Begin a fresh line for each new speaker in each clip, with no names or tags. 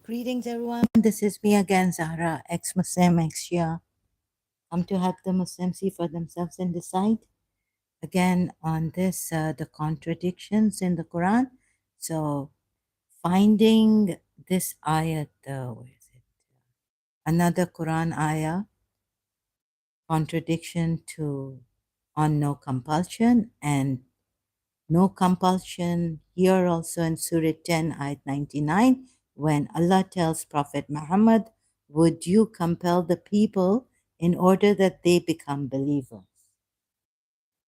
Greetings, everyone. This is me again, Zahra, ex-Muslim, ex-Shia. Come to help the Muslims see for themselves and decide. Again, on this, the contradictions in the Quran. So, finding this ayat, where is it? Another Quran ayah, contradiction to on no compulsion, and no compulsion here also in Surah 10, ayat 99, when Allah tells Prophet Muhammad, would you compel the people in order that they become believers?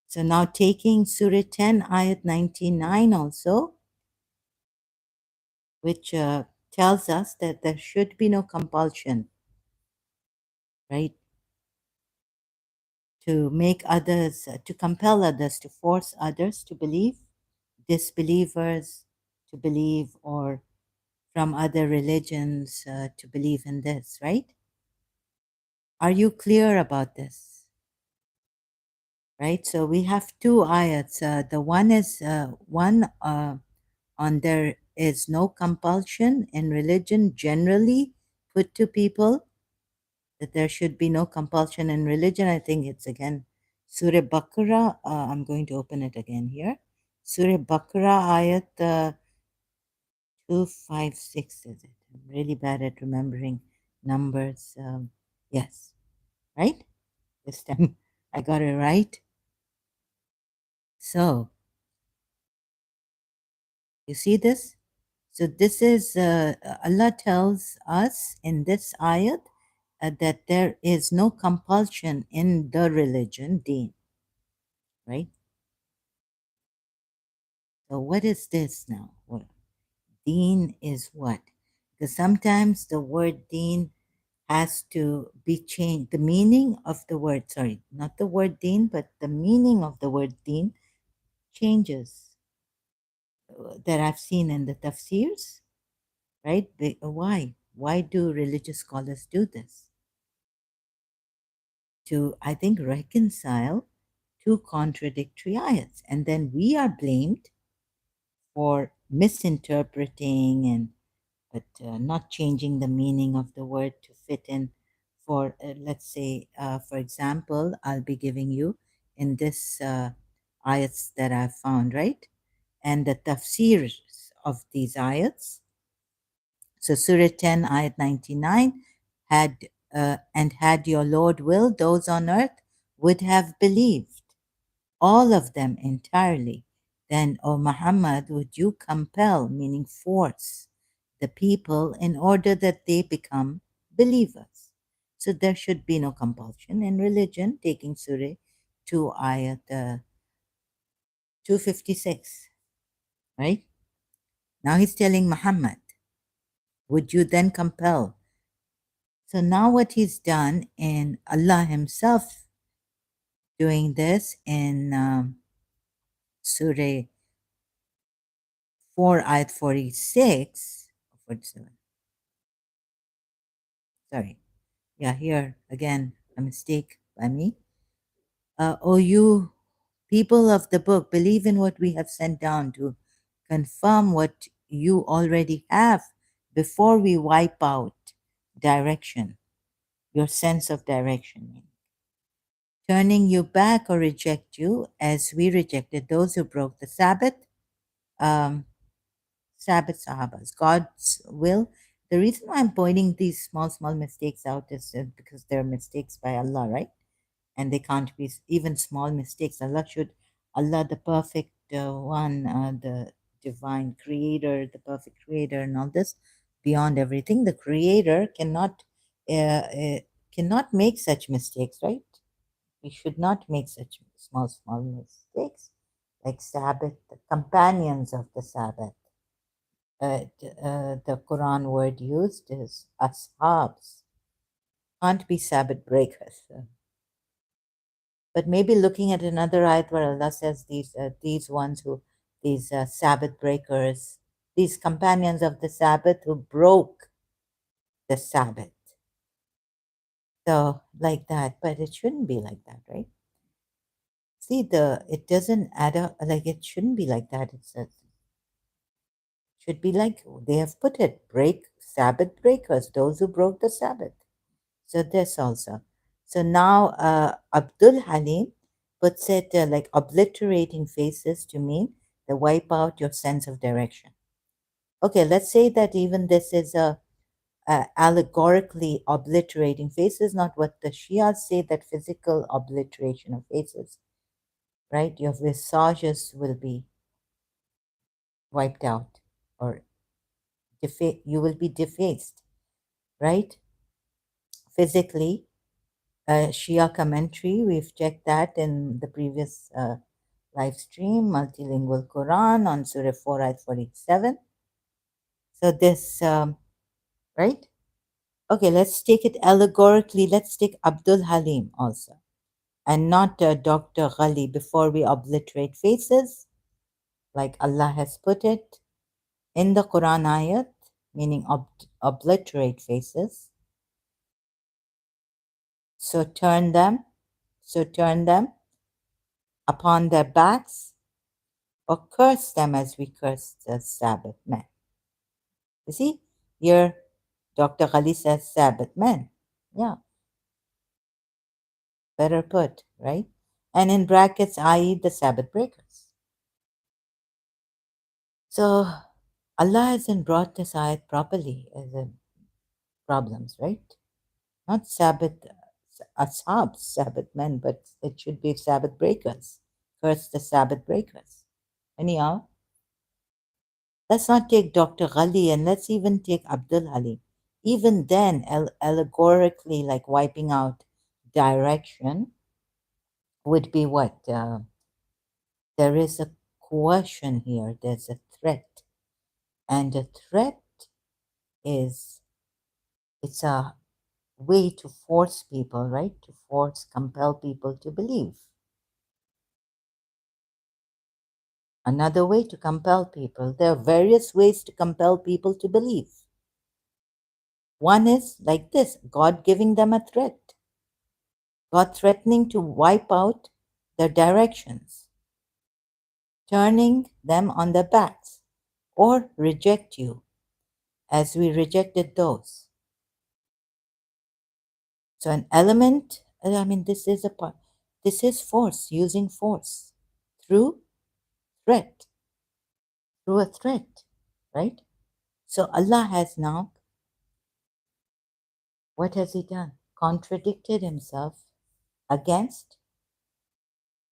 So now taking Surah 10, ayat 99 also, which tells us that there should be no compulsion, right? To make others, to compel others, to force others to believe, disbelievers to believe, or from other religions to believe in this, right? Are you clear about this? Right? So we have two ayats. The one is on there is no compulsion in religion generally put to people, that there should be no compulsion in religion. I think it's again Surah Baqarah. I'm going to open it again here. Surah Baqarah ayat 256 is it? I'm really bad at remembering numbers. Yes, right? This time I got it right. So, you see this? So, this is Allah tells us in this ayat that there is no compulsion in the religion, deen, right? So, what is this now? What, deen is what? Because sometimes the word deen has to be changed. The meaning of the word, sorry, not the word deen, but the meaning of the word deen changes that I've seen in the tafsirs, right? Why? Why do religious scholars do this? To, I think, reconcile two contradictory ayats. And then we are blamed for misinterpreting and but not changing the meaning of the word to fit in for, let's say, for example, I'll be giving you in this ayats that I've found, right? And the tafsirs of these ayats. So Surah 10, ayat 99, had your Lord will, those on earth would have believed, all of them entirely. Then, O Muhammad, would you compel, meaning force, the people in order that they become believers? So there should be no compulsion in religion, taking Surah 2, ayat 256, right? Now he's telling Muhammad, would you then compel? So now what he's done, and Allah himself doing this in Surah 4, ayat 46, 47. Sorry. Yeah, here again, a mistake by me. O you people of the book, believe in what we have sent down to confirm what you already have before we wipe out direction, your sense of direction, turning you back or reject you as we rejected those who broke the Sabbath. Um, Sabbath Sahabas, God's will. The reason why I'm pointing these small, small mistakes out is because they're mistakes by Allah, right? And they can't be even small mistakes. Allah, the perfect one, the divine creator, the perfect creator, and all this, beyond everything, the creator cannot make such mistakes, right? We should not make such small, small mistakes like Sabbath, the companions of the Sabbath. The Quran word used is ashabs. Can't be Sabbath breakers. But maybe looking at another ayat where Allah says these ones who, these Sabbath breakers, these companions of the Sabbath who broke the Sabbath. So like that, but it shouldn't be like that, right? See, it doesn't add up, like it shouldn't be like that. It Should be like they have put it, break Sabbath breakers, those who broke the Sabbath. So this also. So now Abdul Halim puts it like obliterating faces to mean they wipe out your sense of direction. Okay, let's say that even this is a allegorically obliterating faces, not what the Shias say, that physical obliteration of faces, right? Your visages will be wiped out, or you will be defaced, right? Physically, Shia commentary, we've checked that in the previous live stream, multilingual Quran on Surah 4, Ayat 47. So this, right? Okay, let's take it allegorically. Let's take Abdul Halim also, and not Dr. Ghali, before we obliterate faces, like Allah has put it in the Quran ayat, meaning obliterate faces. So turn them upon their backs, or curse them as we curse the Sabbath men. You see, here Dr. Ghali says Sabbath men. Yeah, better put, right? And in brackets, i.e., the Sabbath breakers. So Allah hasn't brought this ayat properly as a problems, right? Not Sabbath ashabs, Sabbath men, but it should be Sabbath breakers. Curse the Sabbath breakers. Anyhow, let's not take Dr. Ghali, and let's even take Abdul Halim. Even then, allegorically, like wiping out direction, would be what? There is a coercion here, there's a threat. And a threat is, it's a way to force people, right? To compel people to believe. Another way to compel people. There are various ways to compel people to believe. One is like this, God giving them a threat. God threatening to wipe out their directions, turning them on their backs, or reject you as we rejected those. So an element, I mean, this is a part, this is force, using force through threat, through a threat, right? So Allah has now, what has He done? Contradicted Himself against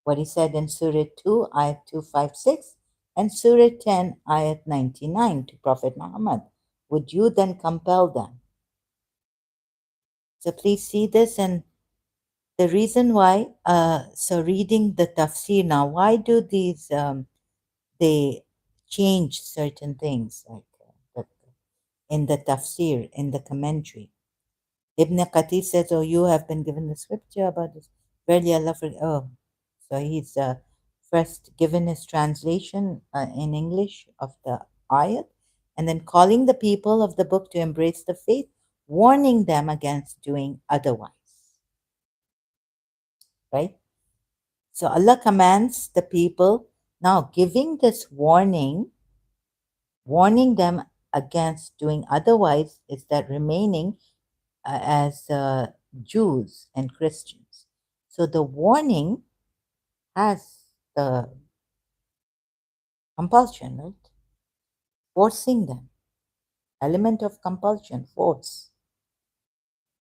what He said in Surah 2, Ayat 256, and Surah 10, Ayat 99 to Prophet Muhammad. Would you then compel them? So please see this, and the reason why, so reading the Tafsir now, why do these, they change certain things, like in the Tafsir, in the commentary. Ibn Qatir says, oh, you have been given the scripture about this. Verily Allah, so he's first given his translation in English of the ayat, and then calling the people of the book to embrace the faith, warning them against doing otherwise. Right? So Allah commands the people, now giving this warning them against doing otherwise, is that remaining as Jews and Christians. So the warning has the compulsion, right? Forcing them, element of compulsion, force.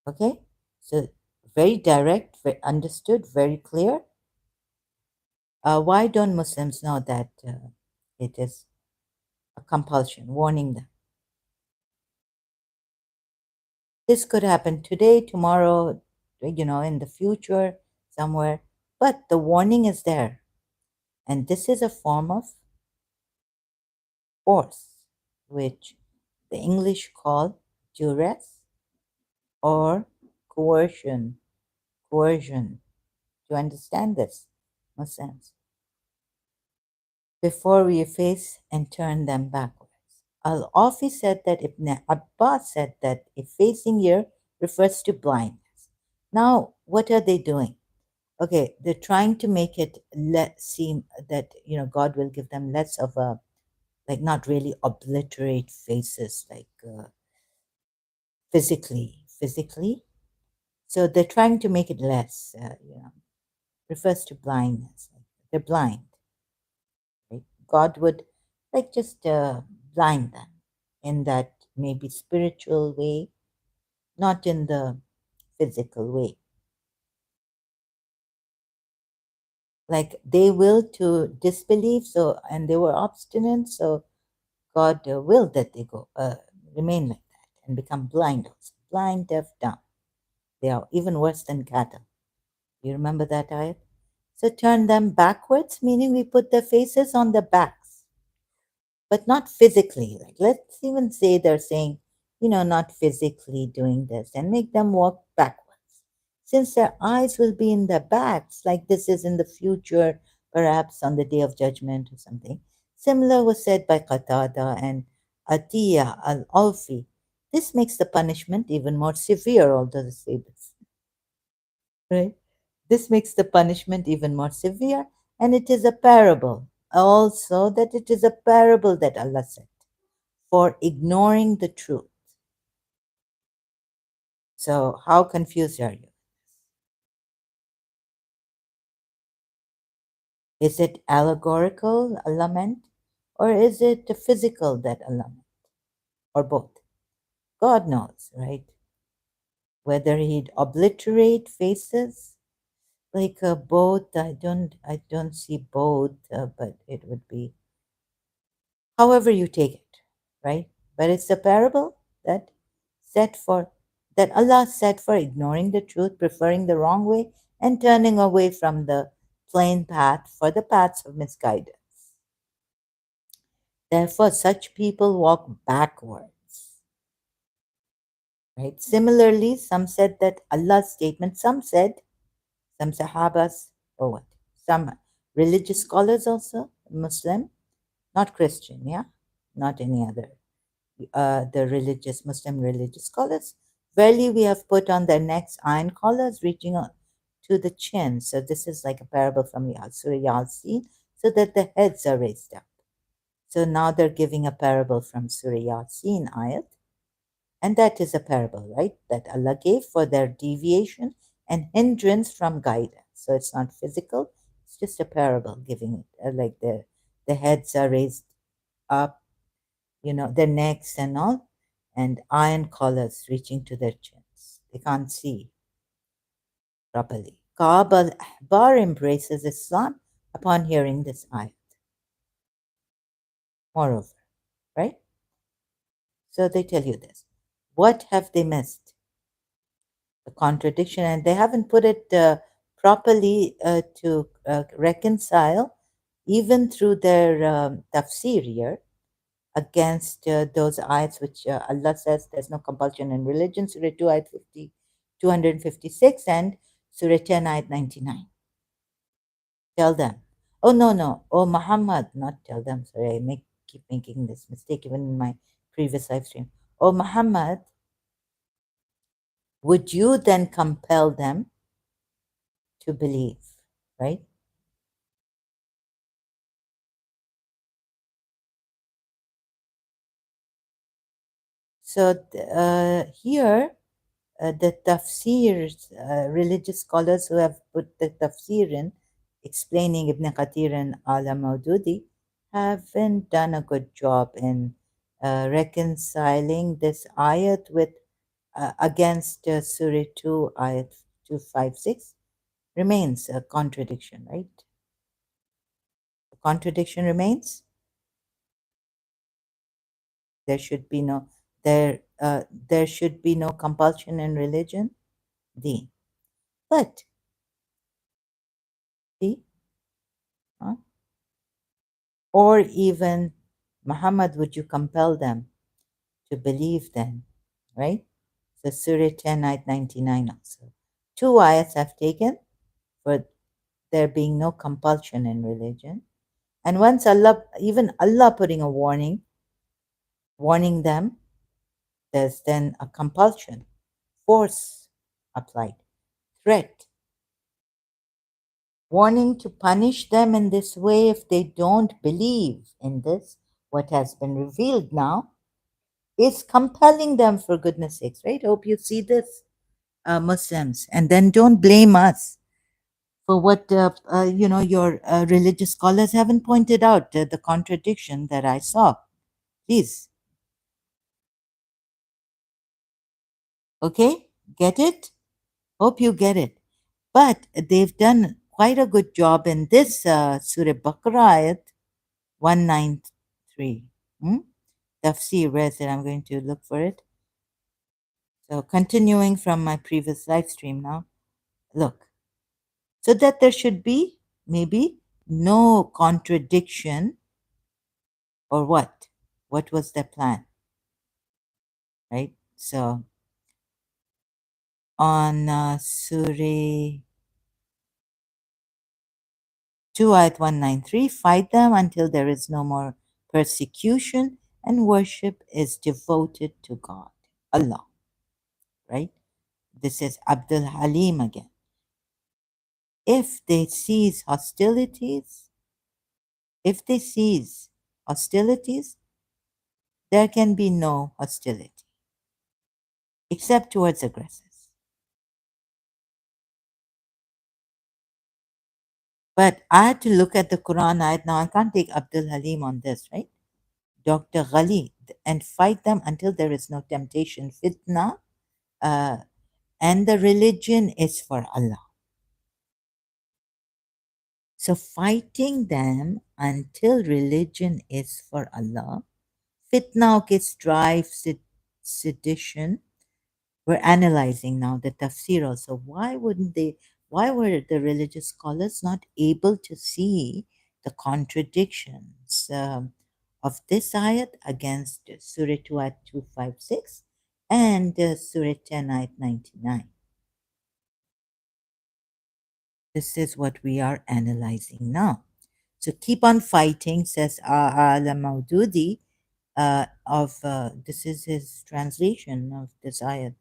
Okay? So very direct, very understood, very clear. Why don't Muslims know that it is a compulsion, warning them? This could happen today, tomorrow, in the future, somewhere, but the warning is there. And this is a form of force, which the English call duress or coercion. Coercion. To understand this, Muslims, before we efface and turn them backwards. Al-Afi said that Ibn Abbas said that effacing here refers to blindness. Now, what are they doing? Okay, they're trying to make it seem that God will give them less of a like not really obliterate faces, like physically. So they're trying to make it less, refers to blindness. Like they're blind, right? God would like just blind them in that maybe spiritual way, not in the physical way. Like they will to disbelieve, so and they were obstinate, so God willed that they go remain like that and become blind also. Blind, deaf, dumb. They are even worse than cattle. You remember that ayat? So turn them backwards, meaning we put their faces on their backs, but not physically. Like let's even say they're saying, not physically doing this and make them walk backwards. Since their eyes will be in their backs, like this is in the future, perhaps on the day of judgment or something. Similar was said by Qatada and Atiyah al-Alfi. This makes the punishment even more severe, although they say this. Right? This makes the punishment even more severe, and it is a parable. Also, that it is a parable that Allah said for ignoring the truth. So, how confused are you? Is it allegorical, Allah meant, or is it physical that Allah meant, or both? God knows, right? Whether He'd obliterate faces, like both. I don't see both, but it would be however you take it, right? But it's a parable that set for that Allah set for ignoring the truth, preferring the wrong way, and turning away from the plain path for the paths of misguidance. Therefore, such people walk backwards. Right? Similarly, some said that Allah's statement, some Sahabas, or what? Some religious scholars also, Muslim, not Christian, yeah? Not any other the religious Muslim religious scholars. Verily, we have put on their necks iron collars reaching to the chin. So this is like a parable from Surah Yasin, so that the heads are raised up. So now they're giving a parable from Surah Yasin ayat, and that is a parable, right? That Allah gave for their deviation and hindrance from guidance. So it's not physical; it's just a parable giving it like the heads are raised up, their necks and all, and iron collars reaching to their chins. They can't see properly. Kaab al-Ahbar embraces Islam upon hearing this ayat. Moreover, right? So they tell you this. What have they missed? The contradiction, and they haven't put it properly to reconcile, even through their tafsir here, against those ayats which Allah says there's no compulsion in religion, Surah 2, ayat 256, and Surah 10, ayat 99. Tell them. Oh, no, no. Oh, Muhammad, not tell them. Sorry, keep making this mistake even in my previous live stream. Oh, Muhammad, would you then compel them to believe, right? So here, the tafsirs, religious scholars who have put the tafsir in, explaining Ibn Kathir and Ala Maududi, haven't done a good job in reconciling this ayat with against Surah 2, ayat 256. Remains a contradiction, right? The contradiction remains. There should be no there should be no compulsion in religion. D. But D. Huh? Or even, Muhammad, would you compel them to believe then? Right? So Surah 10, ayat 99 also. Two ayats have taken for there being no compulsion in religion. And once Allah, even Allah putting a warning them, there's then a compulsion, force applied, threat, warning to punish them in this way if they don't believe in this, what has been revealed now is compelling them, for goodness sakes, right? Hope you see this, Muslims, and then don't blame us for what your religious scholars haven't pointed out, the contradiction that I saw. Please, okay, get it? Hope you get it. But they've done quite a good job in this Surah Baqarah ayat 193. Hmm? Tafsir, where is it? I'm going to look for it. So continuing from my previous live stream now, look, so that there should be maybe no contradiction or what? What was their plan, right? So on Surah 2 ayat 193, fight them until there is no more persecution and worship is devoted to God, Allah, right? This is Abdul Halim again. If they cease hostilities, if they cease hostilities, there can be no hostility except towards aggressors. But I had to look at the Quran ayat. Now I can't take Abdul Halim on this, right? Dr. Ghali, and fight them until there is no temptation, fitna, uh, and the religion is for Allah. So fighting them until religion is for Allah, fitna, okay, strife, sedition. We're analyzing now the tafsir also. Why were the religious scholars not able to see the contradictions of this ayat against Surah 2 ayat 256 and Surah 10 ayat 99? This is what we are analyzing now. So keep on fighting, says Al Maududi. This is his translation of this ayat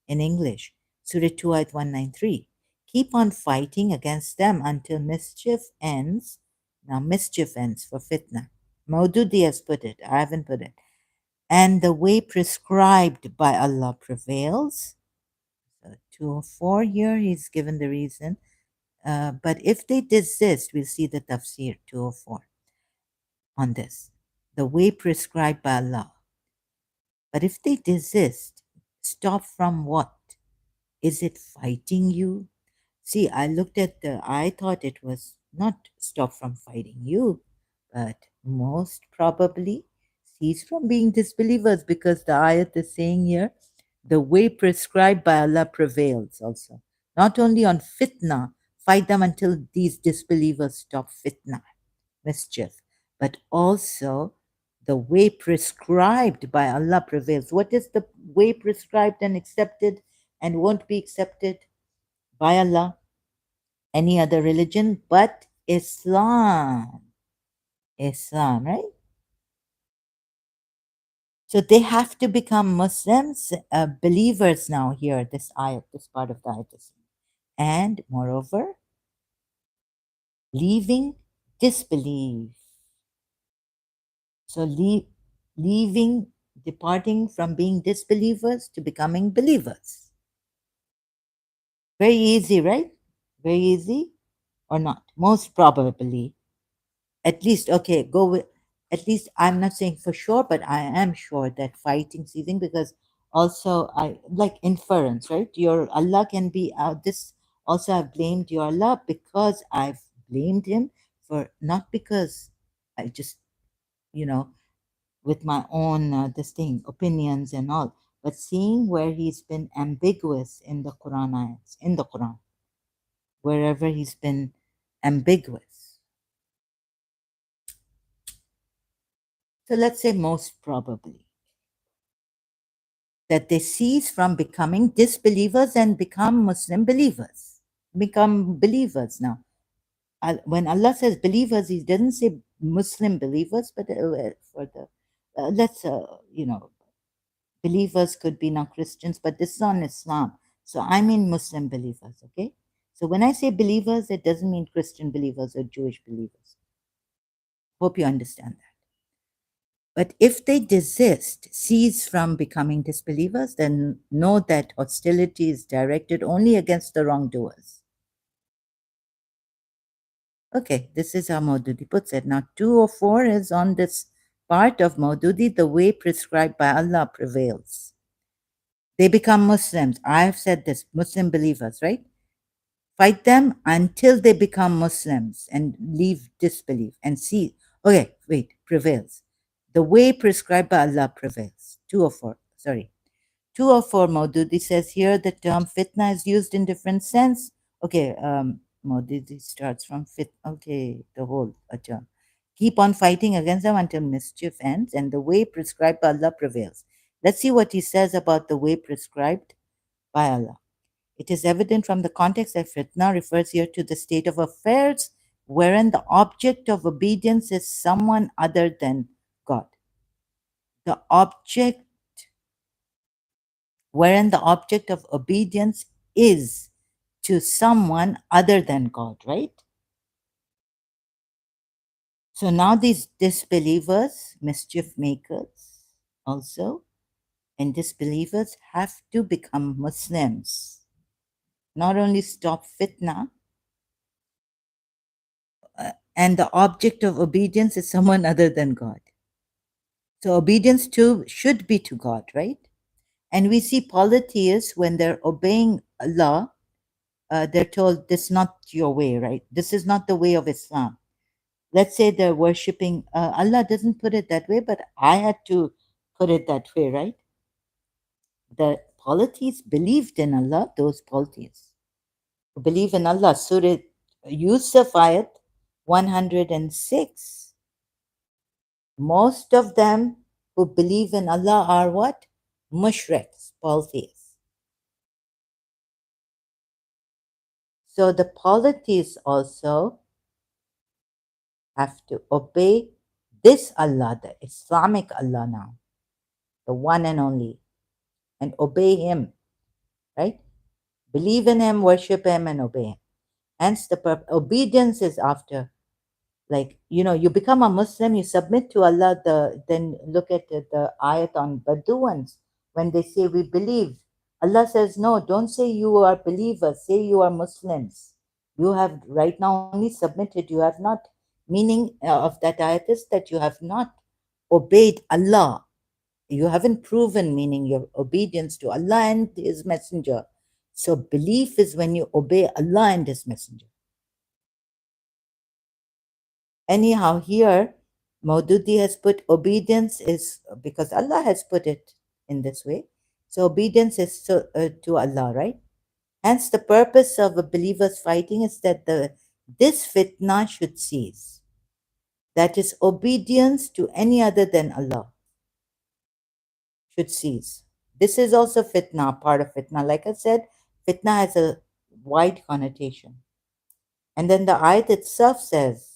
in English, Surah 2 ayat 193. Keep on fighting against them until mischief ends. Now, mischief ends for fitna. Maududi has put it, I haven't put it. And the way prescribed by Allah prevails. So 204 here, he's given the reason. But if they desist, we'll see the tafsir 204 on this. The way prescribed by Allah. But if they desist, stop from what? Is it fighting you? See, I thought it was not stop from fighting you, but most probably cease from being disbelievers, because the ayat is saying here, the way prescribed by Allah prevails also. Not only on fitna, fight them until these disbelievers stop fitna, mischief, but also the way prescribed by Allah prevails. What is the way prescribed and accepted and won't be accepted by Allah? Any other religion but Islam. Islam, right? So they have to become Muslims, believers now here, this ayat, this part of the ayat. And moreover, leaving disbelief. So leaving, departing from being disbelievers to becoming believers. Very easy, right? Very easy or not? Most probably. At least, okay, go with, at least I'm not saying for sure, but I am sure that fighting, ceasing, because also I like inference, right? Your Allah can be this also I've blamed your Allah because I've blamed him for, not because I just, you know, with my own this thing, opinions and all, but seeing where he's been ambiguous in the Quran ayats, in the Quran, wherever he's been ambiguous. So let's say most probably that they cease from becoming disbelievers and become Muslim believers, become believers now. When Allah says believers, He doesn't say Muslim believers, but for the let's believers could be now Christians, but this is on Islam. So I mean Muslim believers, okay? So when I say believers, it doesn't mean Christian believers or Jewish believers. Hope you understand that. But if they desist, cease from becoming disbelievers, then know that hostility is directed only against the wrongdoers. Okay, this is how Maududi puts it. Now, 204 is on this part of Maududi, the way prescribed by Allah prevails. They become Muslims. I have said this, Muslim believers, right? Fight them until they become Muslims and leave disbelief and see. Okay, wait, prevails. The way prescribed by Allah prevails. 204, sorry. 204 Maududi says here the term fitna is used in different sense. Okay, Maududi starts from fit. Okay, the whole term. Keep on fighting against them until mischief ends and the way prescribed by Allah prevails. Let's see what he says about the way prescribed by Allah. It is evident from the context that fitna refers here to the state of affairs wherein the object of obedience is someone other than God. The object wherein the object of obedience is to someone other than God, right? So now these disbelievers, mischief makers also, and disbelievers have to become Muslims. Not only stop fitna, and the object of obedience is someone other than God. So obedience too should be to God, right? And we see polytheists when they're obeying Allah, they're told this is not your way, right? This is not the way of Islam. Let's say they're worshiping Allah doesn't put it that way, but I had to put it that way, right? The polytheists believed in Allah, those polytheists who believe in Allah. Surah Yusuf ayat 106. Most of them who believe in Allah are what? Mushriks, polytheists. So the polytheists also have to obey this Allah, the Islamic Allah now, the one and only, and obey Him, right? Believe in Him, worship Him, and obey Him. Hence, the obedience is after. Like, you become a Muslim, you submit to Allah. Then look at the ayat on Bedouins when they say we believe. Allah says, no, don't say you are believers, say you are Muslims. You have right now only submitted, you have not. Meaning of that ayat is that you have not obeyed Allah. You haven't proven, meaning your obedience to Allah and His Messenger. So belief is when you obey Allah and His Messenger. Anyhow, here Maududi has put obedience is because Allah has put it in this way. So obedience is to Allah, right? Hence, the purpose of a believer's fighting is that this fitna should cease. That is, obedience to any other than Allah should cease. This is also fitna, part of fitna. Like I said, fitna has a wide connotation. And then the ayat itself says,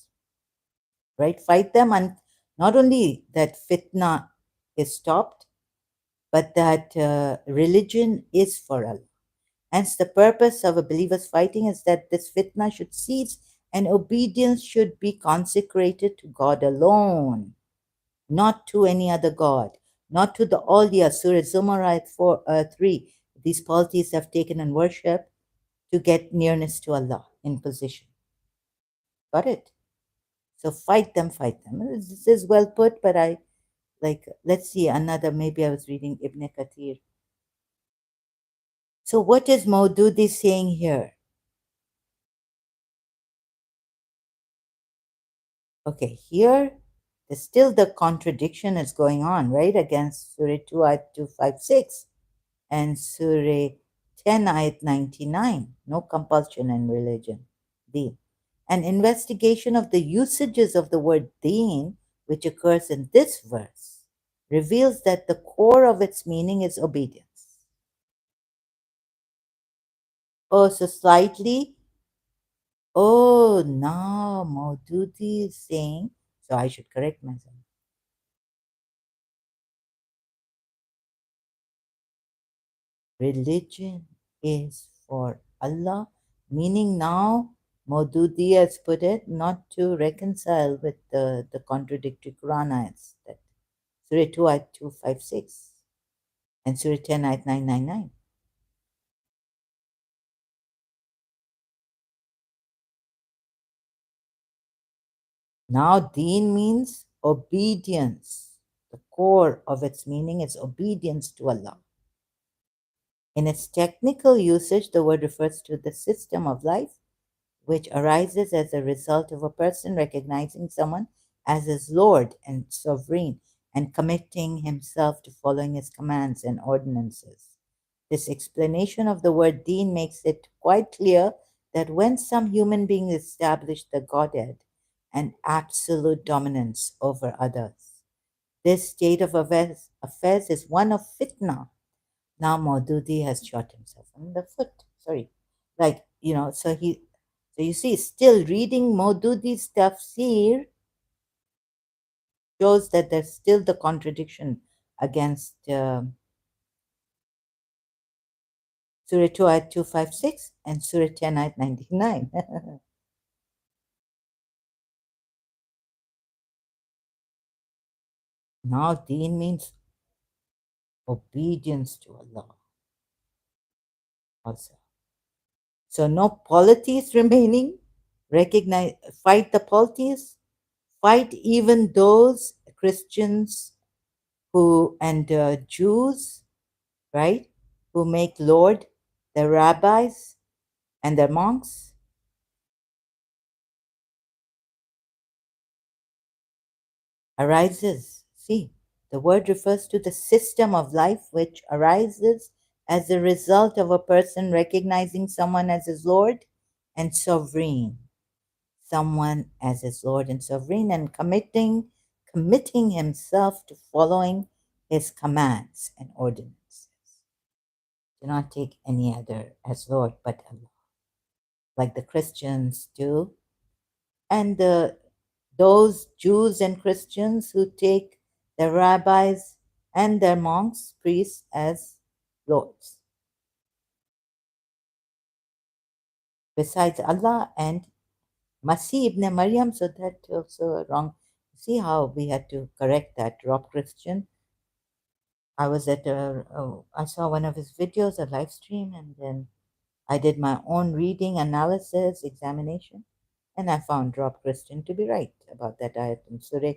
right, fight them, and not only that fitna is stopped, but that religion is for Allah. Hence, the purpose of a believer's fighting is that this fitna should cease and obedience should be consecrated to God alone, not to any other God, not to the Awliya. Surah Zumar ayat 3. These polytheists have taken and worship to get nearness to Allah in position. Got it? So fight them, fight them. This is well put, but let's see another. Maybe I was reading Ibn Kathir. So what is Maududi saying here? Okay, here still the contradiction is going on, right? Against Surah 2 ayat 256 and Surah 10 ayat 99. No compulsion in religion. Deen. An investigation of the usages of the word deen, which occurs in this verse, reveals that the core of its meaning is obedience. Oh, so slightly. Oh, now Maududi is saying, so I should correct myself. Religion is for Allah, meaning now Maududi has put it not to reconcile with the contradictory Quran ayats. Surah 2, Ayat 256, and Surah 10, Ayat 999. Now, deen means obedience. The core of its meaning is obedience to Allah. In its technical usage, the word refers to the system of life which arises as a result of a person recognizing someone as his Lord and sovereign and committing himself to following his commands and ordinances. This explanation of the word deen makes it quite clear that when some human being established the Godhead and absolute dominance over others, this state of affairs is one of fitna. Now Maududi has shot himself in the foot. Sorry. Like, so you see, still reading Maududi's Tafsir shows that there's still the contradiction against Surah 2 ayat 256 and Surah 10 ayat 99. Now deen means obedience to Allah also. So no polities remaining. Recognize, fight the polities, fight even those Christians who and Jews, right, who make Lord their rabbis and their monks. Arises. See, the word refers to the system of life which arises as a result of a person recognizing someone as his Lord and sovereign. Someone as his Lord and sovereign and committing himself to following his commands and ordinances. Do not take any other as Lord but Allah, like the Christians do, and those Jews and Christians who take their rabbis and their monks, priests as lords, besides Allah and Masih ibn Maryam. So that also wrong. See how we had to correct that. Rob Christian. I was at I saw one of his videos, a live stream, and then I did my own reading, analysis, examination, and I found Rob Christian to be right about that ayat in Surah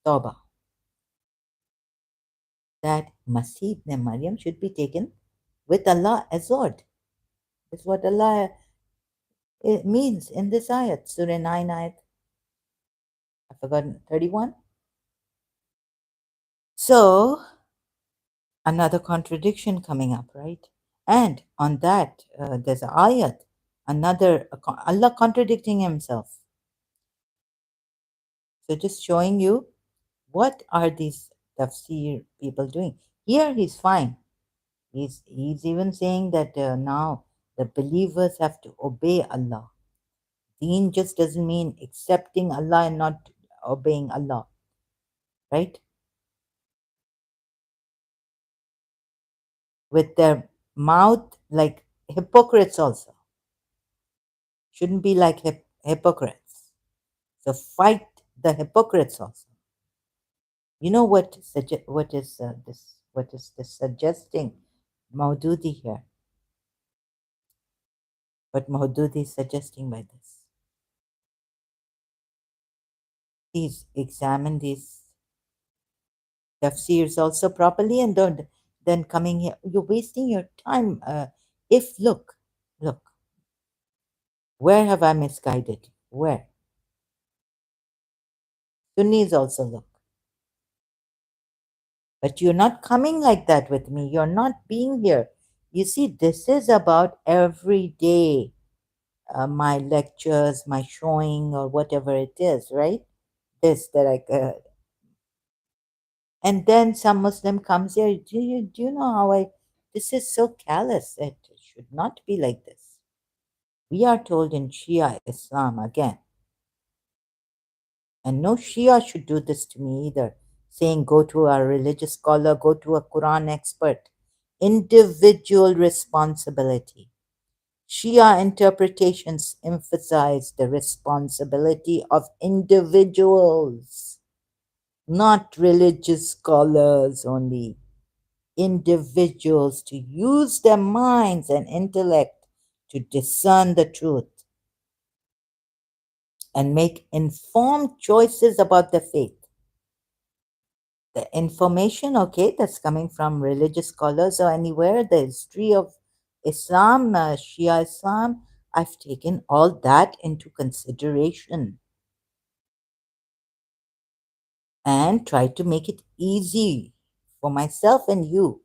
Tawbah, that Masih ibn Maryam should be taken with Allah as Lord. That's what Allah it means in this ayat, Surah 9 ayat, I've forgotten, 31. So, another contradiction coming up, right? And on that, there's an ayat, another, Allah contradicting himself. So, just showing you what are these tafsir people doing. Here, he's fine. He's even saying that now the believers have to obey Allah. Deen just doesn't mean accepting Allah and not obeying Allah, right? With their mouth, like hypocrites also. Shouldn't be like hypocrites. So fight the hypocrites also. You know what is this suggesting? Maududi here. What Maududi is suggesting by this. Please examine these tafsirs also properly and don't then coming here. You're wasting your time. If look, where have I misguided? Where? Sunnis also look. But you're not coming like that with me. You're not being here. You see, this is about every day, my lectures, my showing, or whatever it is, right? This that and then some Muslim comes here. Do you know how this is so callous. It should not be like this. We are told in Shia Islam again, and no Shia should do this to me either, saying go to a religious scholar, go to a Quran expert. Individual responsibility. Shia interpretations emphasize the responsibility of individuals. not religious scholars only, individuals to use their minds and intellect to discern the truth and make informed choices about the faith. The information, okay, that's coming from religious scholars or anywhere, the history of Islam, Shia Islam, I've taken all that into consideration and tried to make it easy for myself and you,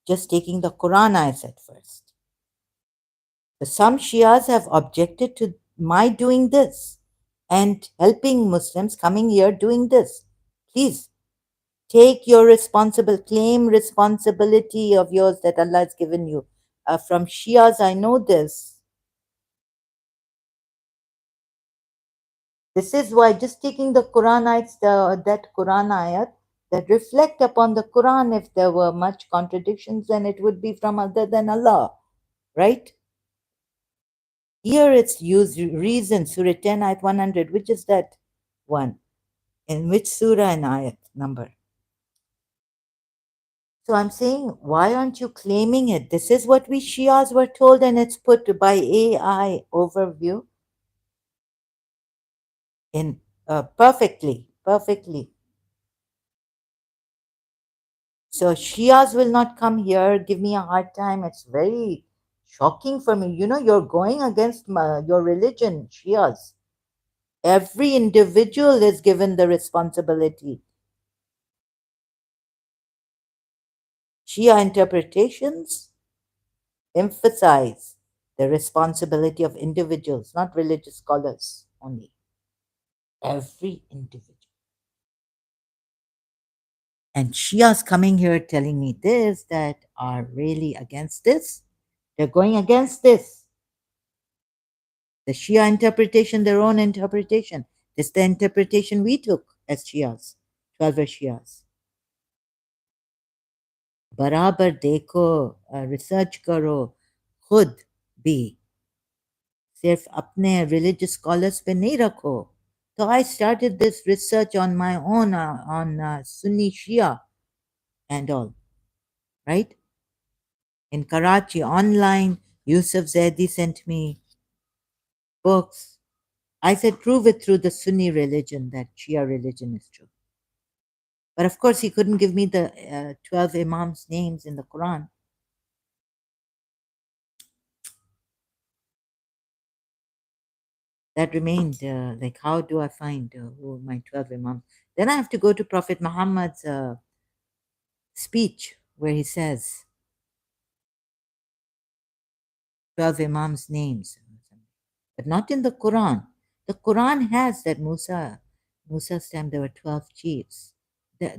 just taking the Quran ayahs at first. Some Shias have objected to my doing this and helping Muslims coming here doing this. Please take your claim responsibility of yours that Allah has given you. From Shias, I know this. This is why just taking the Quran ayats, that Quran ayat that reflect upon the Quran, if there were much contradictions, then it would be from other than Allah, right? Here it's used reason, Surah 10, ayat 100. Which is that one? In which surah and ayat number? So I'm saying, why aren't you claiming it? This is what we Shias were told, and it's put by AI overview in perfectly. So Shias will not come here, give me a hard time. It's very shocking for me. You know, you're going against your religion, Shias. Every individual is given the responsibility. Shia interpretations emphasize the responsibility of individuals, not religious scholars only. Every individual. And Shias coming here telling me this, that are really against this. They're going against this. The Shia interpretation, their own interpretation. This is the interpretation we took as Shias, 12 Shias. बराबर देखो, research करो, खुद भी सिर्फ अपने religious scholars पे नहीं रखो. So I started this research on my own on Sunni Shia and all, right? In Karachi, online, Yusuf Zaidi sent me books. I said, prove it through the Sunni religion, that Shia religion is true. But of course, he couldn't give me the 12 Imams' names in the Quran. That remained like, how do I find who my 12 Imams? Then I have to go to Prophet Muhammad's speech where he says 12 Imams' names, but not in the Quran. The Quran has that Musa's time there were 12 chiefs.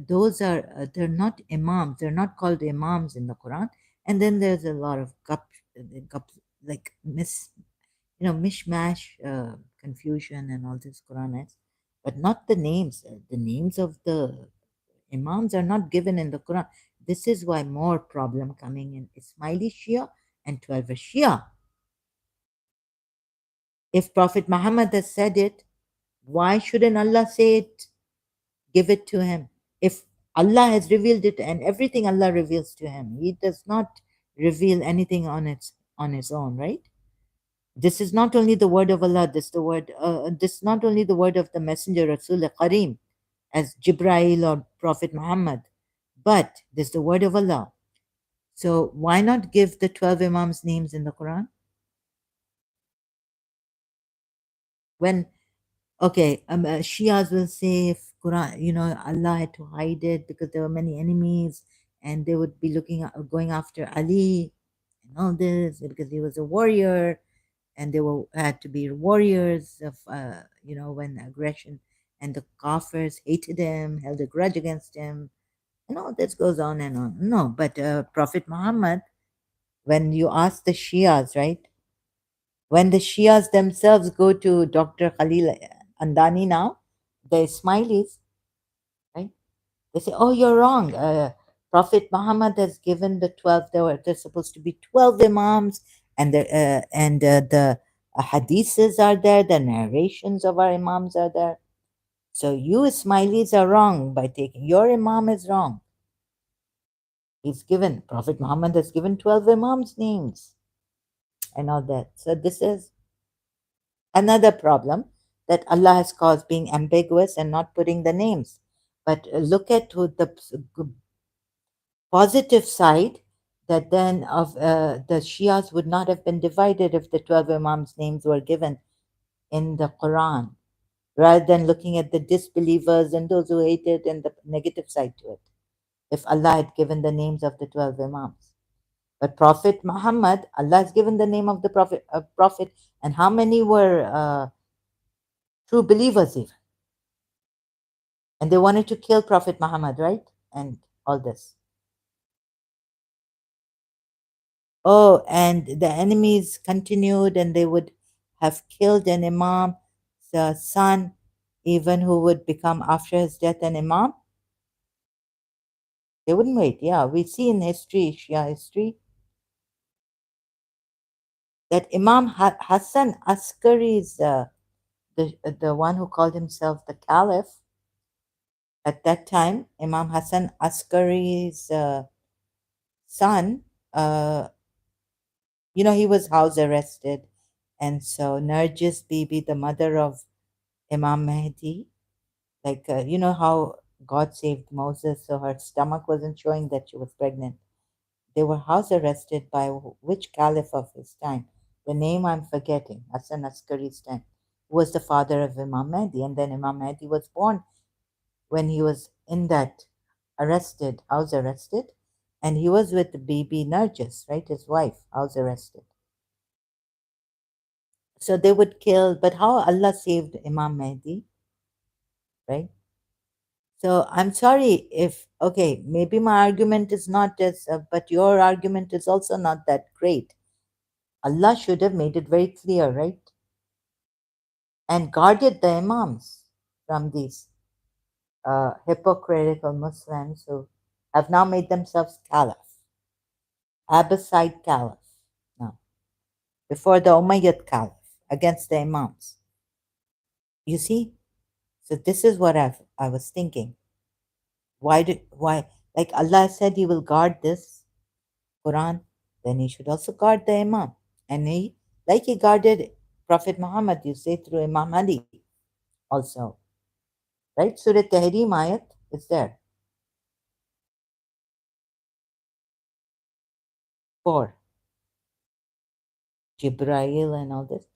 Those are, they're not Imams, they're not called Imams in the Quran. And then there's a lot of like mishmash, confusion and all this Quranites, but not the names. The names of the Imams are not given in the Quran. This is why more problem coming in Ismaili Shia and 12 Shia. If Prophet Muhammad has said it, why shouldn't Allah say it, give it to him? If Allah has revealed it, and everything Allah reveals to him, He does not reveal anything on his own, right? This is not only the word of Allah, this is not only the word of the Messenger Rasul Kareem as Jibrail or Prophet Muhammad, but this is the word of Allah. So why not give the 12 Imams names in the Quran? When, okay, Shias will say, if Quran, Allah had to hide it because there were many enemies and they would be going after Ali and all this because he was a warrior, and they had to be warriors of when aggression, and the Kafirs hated him, held a grudge against him, and all this goes on and on. No, but Prophet Muhammad, when you ask the Shias, right, when the Shias themselves go to Dr. Khalil Andani now, the Ismailis, right, they say, oh, you're wrong. Prophet Muhammad has given the 12, there's supposed to be 12 Imams, and the hadiths are there, the narrations of our Imams are there. So you Ismailis are wrong by taking your Imam is wrong. He's given Prophet Muhammad has given 12 Imams names and all that. So this is another problem that Allah has caused, being ambiguous and not putting the names. But look at the positive side, that then of the Shias would not have been divided if the 12 Imams names were given in the Quran, rather than looking at the disbelievers and those who hated and the negative side to it, if Allah had given the names of the 12 Imams. But Prophet Muhammad, Allah has given the name of the Prophet, and how many were true believers even? And they wanted to kill Prophet Muhammad, right? And all this. Oh, and the enemies continued, and they would have killed an Imam, the son, even who would become after his death an Imam. They wouldn't wait. Yeah, we see in history, Shia history, that Imam Hassan Askari is the one who called himself the Caliph. At that time, Imam Hassan Askari's son, uh, he was house arrested. And so Narjis Bibi, the mother of Imam Mahdi, like, you know how God saved Moses, so her stomach wasn't showing that she was pregnant. They were house arrested by which caliph of his time? The name I'm forgetting, Hassan Askari's time, who was the father of Imam Mahdi. And then Imam Mahdi was born when he was in that house arrested, and he was with Bibi Narjis, right, his wife, house arrested. So they would kill, but how Allah saved Imam Mahdi, right? So I'm sorry if, okay, maybe my argument is not as, but your argument is also not that great. Allah should have made it very clear, right? And guarded the Imams from these hypocritical Muslims who have now made themselves caliph, Abbasid caliph, now, before the Umayyad caliph, against the Imams. You see? So this is what I was thinking. Why, like Allah said He will guard this Quran, then He should also guard the Imam. And like He guarded Prophet Muhammad, you say, through Imam Ali also. Right? Surah Tahrim ayat is there. 4. Jibrail and all this.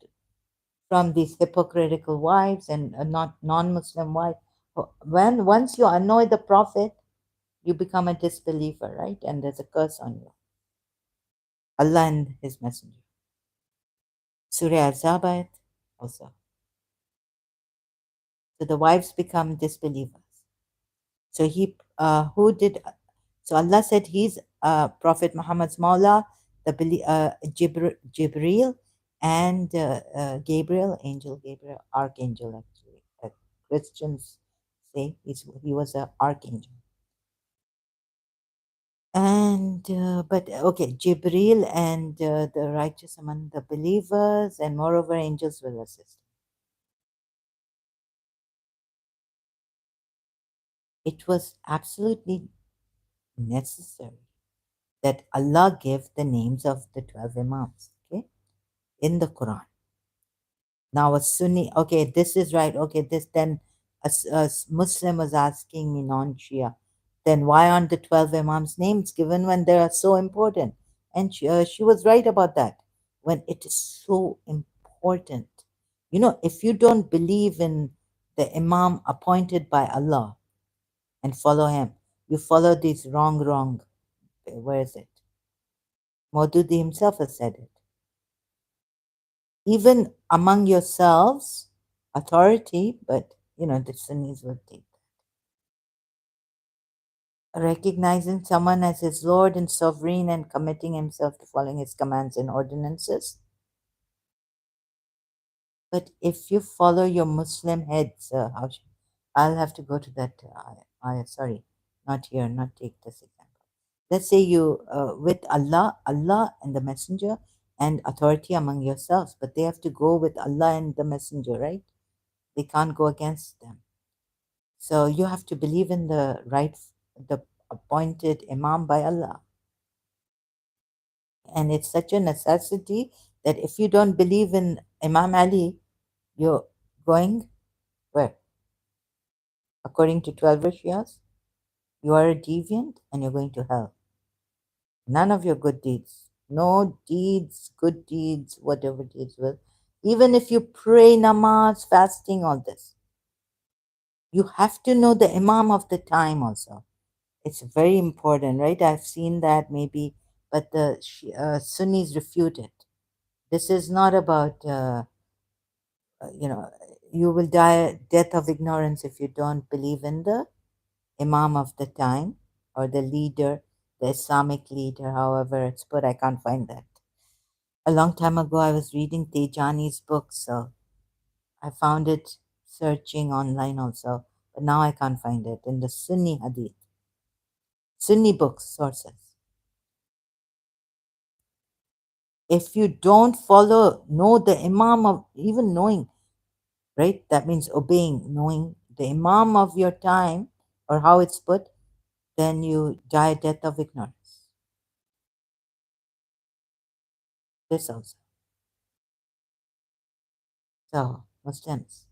From these hypocritical wives and not non-Muslim wives. Once you annoy the Prophet, you become a disbeliever, right? And there's a curse on you. Allah and His Messenger. Surah Al-Zabayat also. So the wives become disbelievers. So so Allah said He's Prophet Muhammad's Mawla, Jibril, and Gabriel, Angel Gabriel, Archangel actually. Christians say he was an archangel. And but okay, Jibril and the righteous among the believers, and moreover angels will assist. It was absolutely necessary that Allah give the names of the 12 Imams, okay, in the Quran. Now a Sunni, okay, this is right, okay, this then a Muslim was asking me, non-Shia, then why aren't the 12 Imams names given when they are so important? And she was right about that. When it is so important, if you don't believe in the Imam appointed by Allah and follow him, you follow this wrong. Where is it? Maududi himself has said it. Even among yourselves, authority, but the Sunnis will take that. Recognizing someone as his Lord and sovereign and committing himself to following his commands and ordinances. But if you follow your Muslim heads, I'll have to go to that ayah. Sorry, not here, not take this example. Let's say you, with Allah and the Messenger and authority among yourselves, but they have to go with Allah and the Messenger, right? They can't go against them. So you have to believe in the appointed Imam by Allah. And it's such a necessity that if you don't believe in Imam Ali, you're going where? According to 12 Shias, you are a deviant and you're going to hell. None of your good deeds, no deeds, good deeds, whatever deeds will, even if you pray, namaz, fasting, all this, you have to know the Imam of the time also. It's very important, right? I've seen that maybe, but the Sunnis refute it. This is not about, you know, you will die death of ignorance if you don't believe in the Imam of the time or the leader, the Islamic leader, however it's put. I can't find that. A long time ago, I was reading Tejani's book, so I found it searching online also, but now I can't find it in the Sunni Hadith, Sunni books, sources. If you don't follow, know the Imam of, even knowing, right? That means obeying, knowing the Imam of your time, or how it's put, then you die death of ignorance. This also. So, Muslims,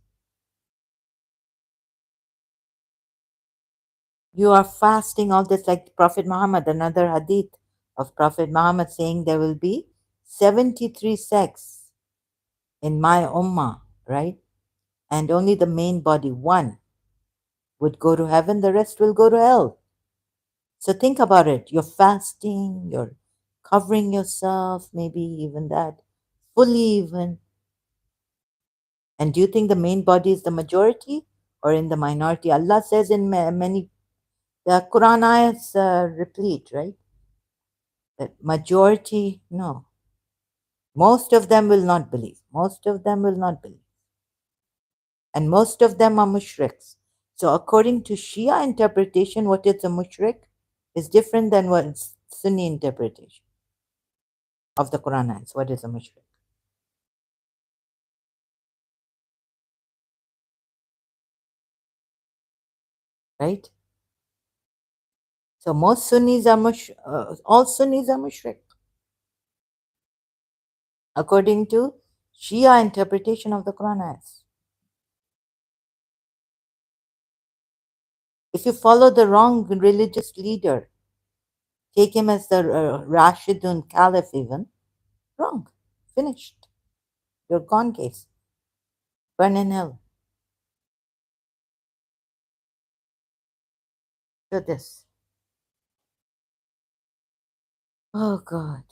you are fasting all this like Prophet Muhammad, another hadith of Prophet Muhammad saying there will be 73 sects in my ummah, right? And only the main body, one, would go to heaven, the rest will go to hell. So think about it. You're fasting, you're covering yourself, maybe even that, fully even. And do you think the main body is the majority or in the minority? Allah says in many, the Quran ayats replete, right? That majority, no. Most of them will not believe. Most of them will not believe. And most of them are mushriks. So according to Shia interpretation, what is a mushrik is different than what Sunni interpretation of the Quran ayats. What is a mushrik? Right? So most Sunnis are all Sunnis are mushrik according to Shia interpretation of the Quran ayats. If you follow the wrong religious leader, take him as the Rashidun Caliph even, wrong. Finished. You're gone case. Burn in hell. Do this. Oh God.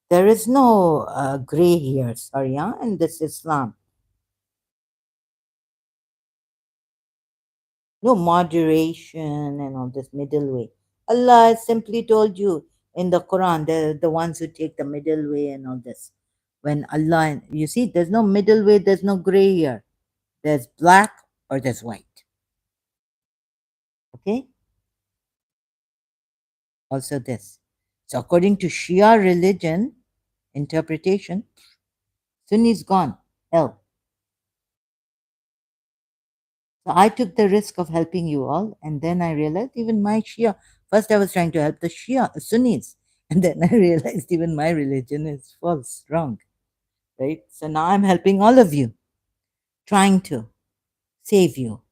There is no gray here, sorry, huh? In this Islam. No moderation and all this middle way. Allah has simply told you in the Quran, they're the ones who take the middle way and all this. When Allah, you see, there's no middle way, there's no gray here. There's black or there's white. Okay? Also this. So according to Shia religion interpretation, Sunni is gone, hell. So I took the risk of helping you all, and then I realized even my Shia. First, I was trying to help the Shia Sunnis, and then I realized even my religion is false, wrong, right? So now I'm helping all of you, trying to save you,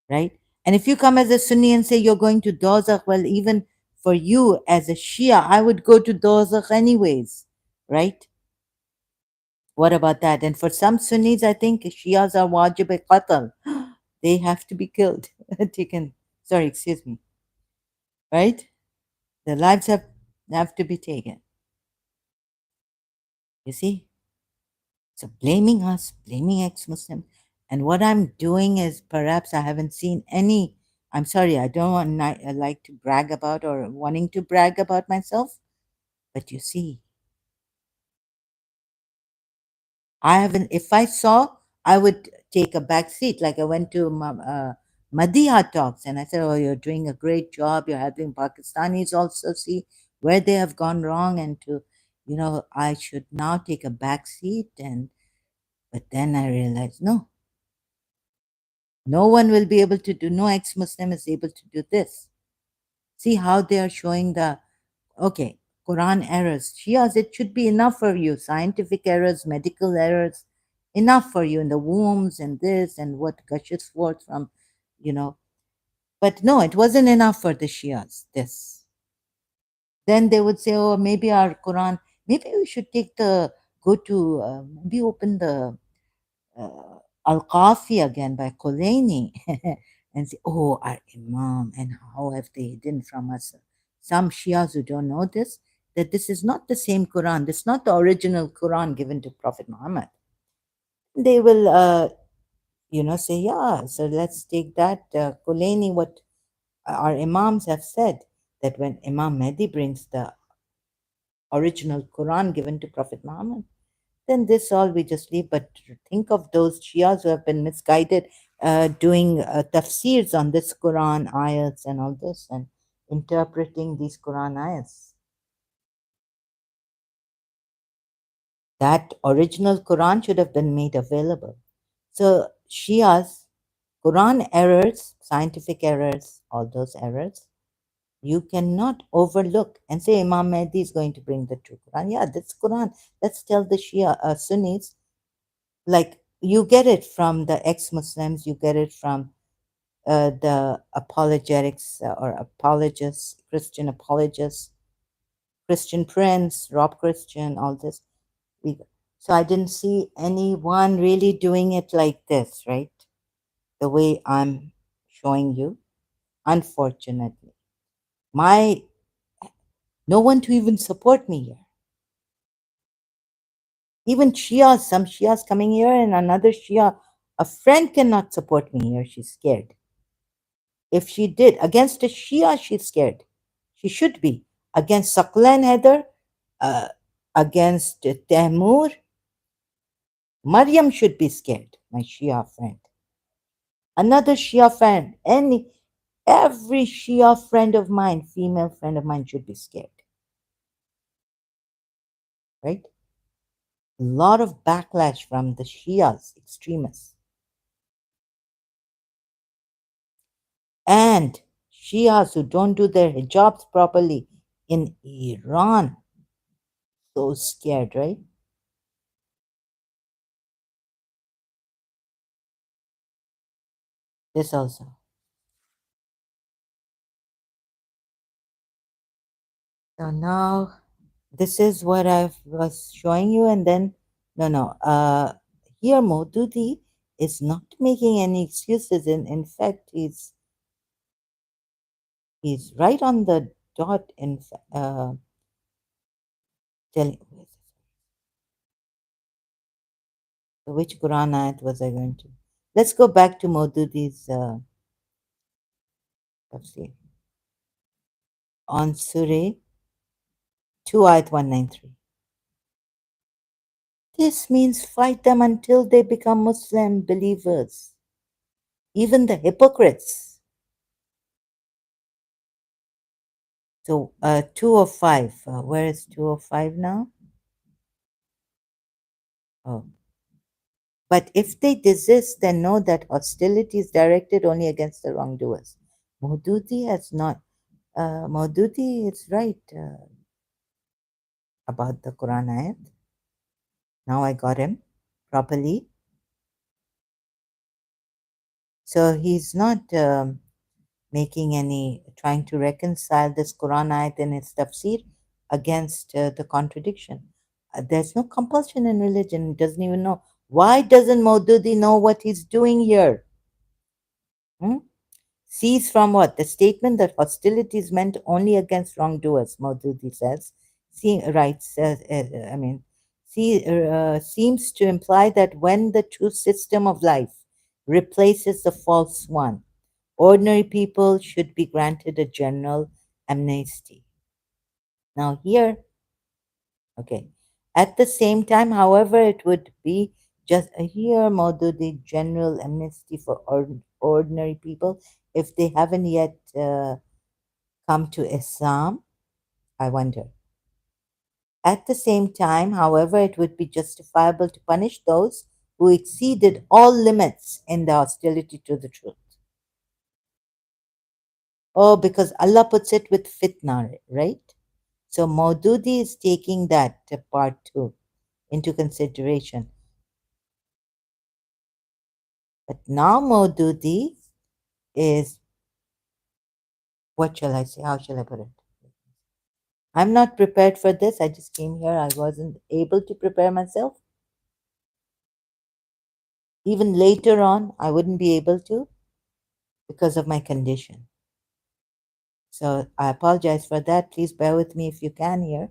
right? And if you come as a Sunni and say you're going to Dozakh, well, even for you as a Shia, I would go to Dozakh anyways, right? What about that? And for some Sunnis, I think Shias are wajib qatl. They have to be killed, taken. Sorry, excuse me, right? Their lives have to be taken. You see? So blaming us, blaming ex-Muslim. And what I'm doing is perhaps I haven't seen any. I'm sorry, I don't want I like to brag about or wanting to brag about myself. But you see, I haven't. If I saw, I would take a back seat. Like I went to Madiha talks, and I said, "Oh, you're doing a great job. You're helping Pakistanis also see where they have gone wrong, and to, I should now take a back seat." And but then I realized, no, No one will be able to do, no ex Muslim is able to do this. See how they are showing the, okay, Quran errors. Shias, it should be enough for you. Scientific errors, medical errors, enough for you in the wombs and this and what gushes forth from, you know. But no, it wasn't enough for the Shias, this. Then they would say, oh, maybe our Quran, maybe we should take the, go to, maybe open the Al Qafi again by Khomeini and say, oh, our Imam, and how have they hidden from us? Some Shias who don't know this, that this is not the same Quran, this is not the original Quran given to Prophet Muhammad. They will, say, yeah, so let's take that Khomeini, what our Imams have said, that when Imam Mahdi brings the original Quran given to Prophet Muhammad, then this all we just leave. But think of those Shias who have been misguided, doing tafsirs on this Quran ayats and all this, and interpreting these Quran ayats. That original Quran should have been made available. So Shias, Quran errors, scientific errors, all those errors, you cannot overlook and say Imam Mahdi is going to bring the true Quran. Yeah, that's Quran. Let's tell the Shia Sunnis, like you get it from the ex-Muslims, you get it from the apologetics or apologists, Christian apologists, Christian Prince, Rob Christian, all this. We, so I didn't see anyone really doing it like this, right? The way I'm showing you. Unfortunately, my no one to even support me here. Even Shias, some Shias coming here, and another Shia, a friend cannot support me here. She's scared. If she did, against a Shia, she's scared. She should be. Against Saklan Heather, uh, against Temur, Maryam should be scared, my Shia friend. Another Shia friend, every Shia friend of mine, female friend of mine, should be scared. Right? A lot of backlash from the Shias, extremists. And Shias who don't do their hijabs properly in Iran. So scared, right? This also. So now this is what I was showing you, and then no. Here Modudi is not making any excuses. In fact, he's right on the dot in telling. So which Quran ayat was I going to? Let's go back to Modudi's tafsir on Surah 2 ayat 193. This means fight them until they become Muslim believers, even the hypocrites. So 205, where is 205 now? Oh. But if they desist, then know that hostility is directed only against the wrongdoers. Maududi has not. Maududi is right about the Quran ayat. Now I got him properly. So he's not making any, trying to reconcile this Quran ayat in its tafsir against the contradiction. There's no compulsion in religion. He doesn't even know. Why doesn't Maududi know what he's doing here? Hmm? Cease from what? The statement that hostility is meant only against wrongdoers, Maududi says. Writes, seems to imply that when the true system of life replaces the false one, ordinary people should be granted a general amnesty. Now, here, okay, at the same time, however, it would be just here, Maududi, general amnesty for ordinary people if they haven't yet come to Islam, I wonder. At the same time, however, it would be justifiable to punish those who exceeded all limits in their hostility to the truth. Oh, because Allah puts it with fitna, right? So Maududi is taking that part too into consideration. But now Maududi is, what shall I say? How shall I put it? I'm not prepared for this. I just came here. I wasn't able to prepare myself. Even later on, I wouldn't be able to because of my condition. So I apologize for that. Please bear with me if you can here.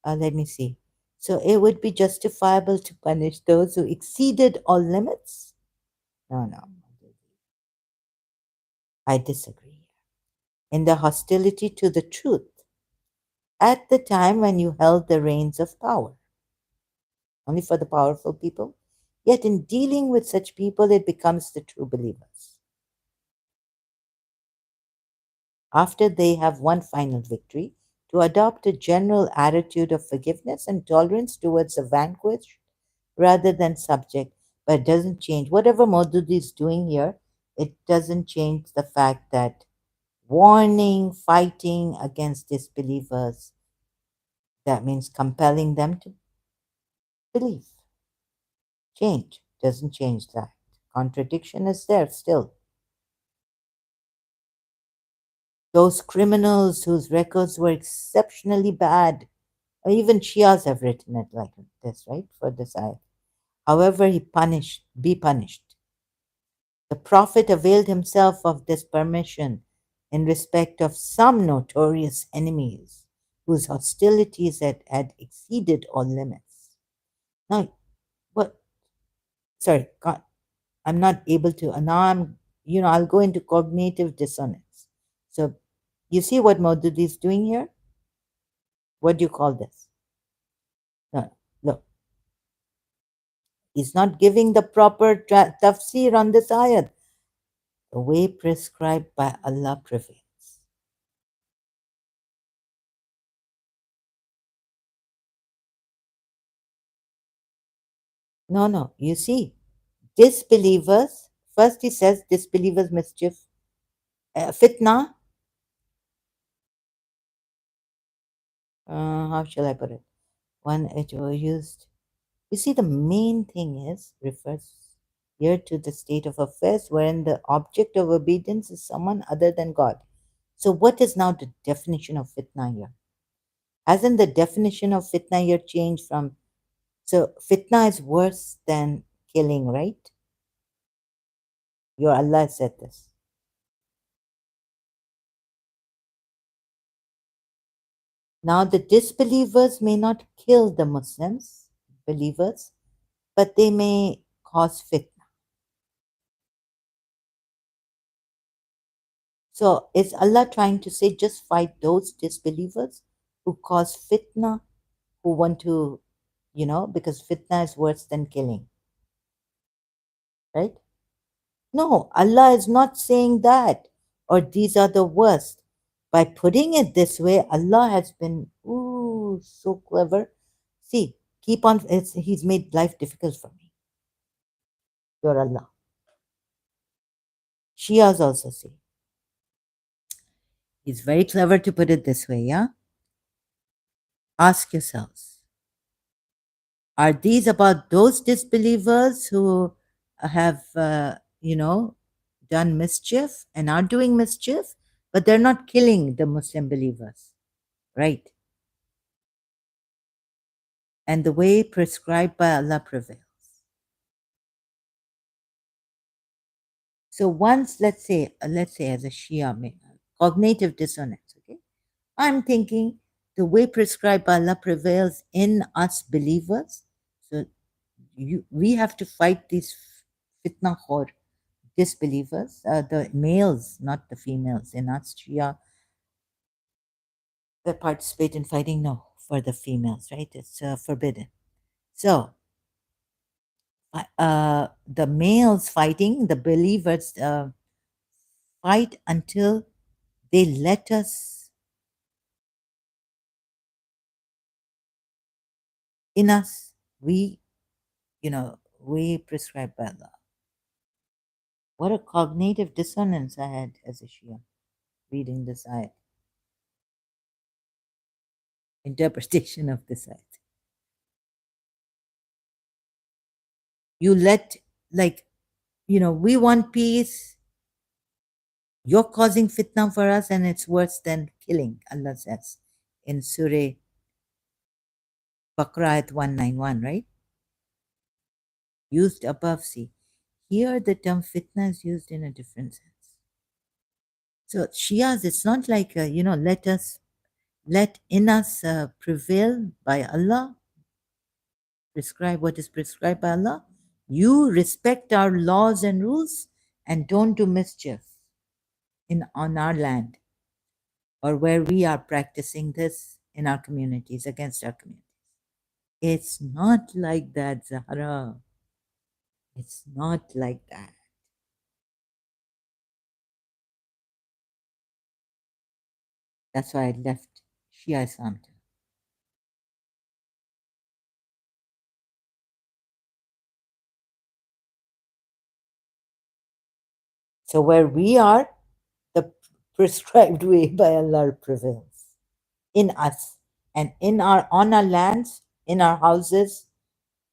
Let me see. So it would be justifiable to punish those who exceeded all limits? No, no. I disagree. In the hostility to the truth at the time when you held the reins of power, only for the powerful people. Yet in dealing with such people, it becomes the true believers. After they have one final victory, to adopt a general attitude of forgiveness and tolerance towards the vanquished rather than subject. But it doesn't change. Whatever Maududi is doing here, it doesn't change the fact that warning, fighting against disbelievers, that means compelling them to believe. Change doesn't change that. Contradiction is there still. Those criminals whose records were exceptionally bad, or even Shias have written it like this, right? For this ayat. However, be punished. The Prophet availed himself of this permission in respect of some notorious enemies whose hostilities had exceeded all limits. Now, what? Sorry, I'm not able to. Now I'll go into cognitive dissonance. So, you see what Maududi is doing here? What do you call this? No, look, he's not giving the proper tafsir on this ayat. The way prescribed by Allah prevails. No, no, you see, disbelievers, first he says disbelievers mischief, fitna, how shall I put it? When it was used, you see, the main thing is, refers here to the state of affairs wherein the object of obedience is someone other than God. So, what is now the definition of fitna here? Hasn't the definition of fitna here changed from, so fitna is worse than killing, right? Your Allah said this. Now, the disbelievers may not kill the Muslims, believers, but they may cause fitna. So, is Allah trying to say just fight those disbelievers who cause fitna, who want to, because fitna is worse than killing, right? No, Allah is not saying that, or these are the worst. By putting it this way, Allah has been, ooh, so clever. See, keep on, He's made life difficult for me. Your Allah. Shias also say. He's very clever to put it this way, yeah? Ask yourselves, are these about those disbelievers who have, done mischief and are doing mischief, but they're not killing the Muslim believers, right? And the way prescribed by Allah prevails. So once, let's say as a Shia, cognitive dissonance, okay? I'm thinking the way prescribed by Allah prevails in us believers. So we have to fight these fitna khor disbelievers, the males, not the females. In us Shia, that participate in fighting, no, for the females, right? It's forbidden. So the males fighting, the believers fight until they let us, in us, we, way prescribed by Allah. What a cognitive dissonance I had as a Shia reading this ayat, interpretation of this ayat. You let, like, we want peace. You're causing fitna for us, and it's worse than killing, Allah says in Surah Baqarah ayat 191, right? Used above, see. Here, the term fitna is used in a different sense. So, Shias, it's not like, let in us prevail by Allah, prescribe what is prescribed by Allah. You respect our laws and rules and don't do mischief on our land or where we are practicing this in our communities, against our communities. It's not like that, Zahra. It's not like that. That's why I left Shia Islam too. So where we are, the prescribed way by Allah prevails in us and on our lands, in our houses,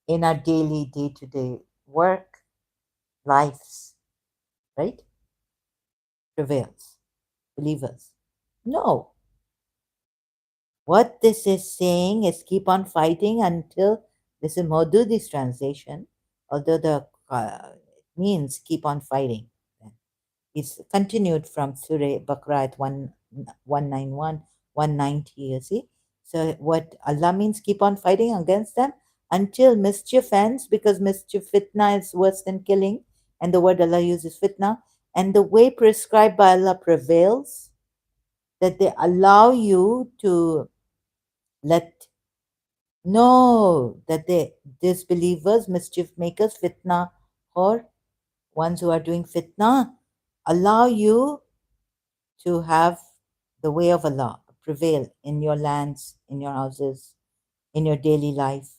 in our daily day-to-day work, lives, right? Prevails. Believers. No. What this is saying is keep on fighting until, this is Maududi's translation, although it means keep on fighting. It's continued from Surah Baqarah at 191, 190, you see. So what Allah means, keep on fighting against them until mischief ends, because mischief, fitna, is worse than killing, and the word Allah uses fitna, and the way prescribed by Allah prevails, that they allow you to let know that they disbelievers, mischief makers, fitna, or ones who are doing fitna, allow you to have the way of Allah prevail in your lands, in your houses, in your daily life.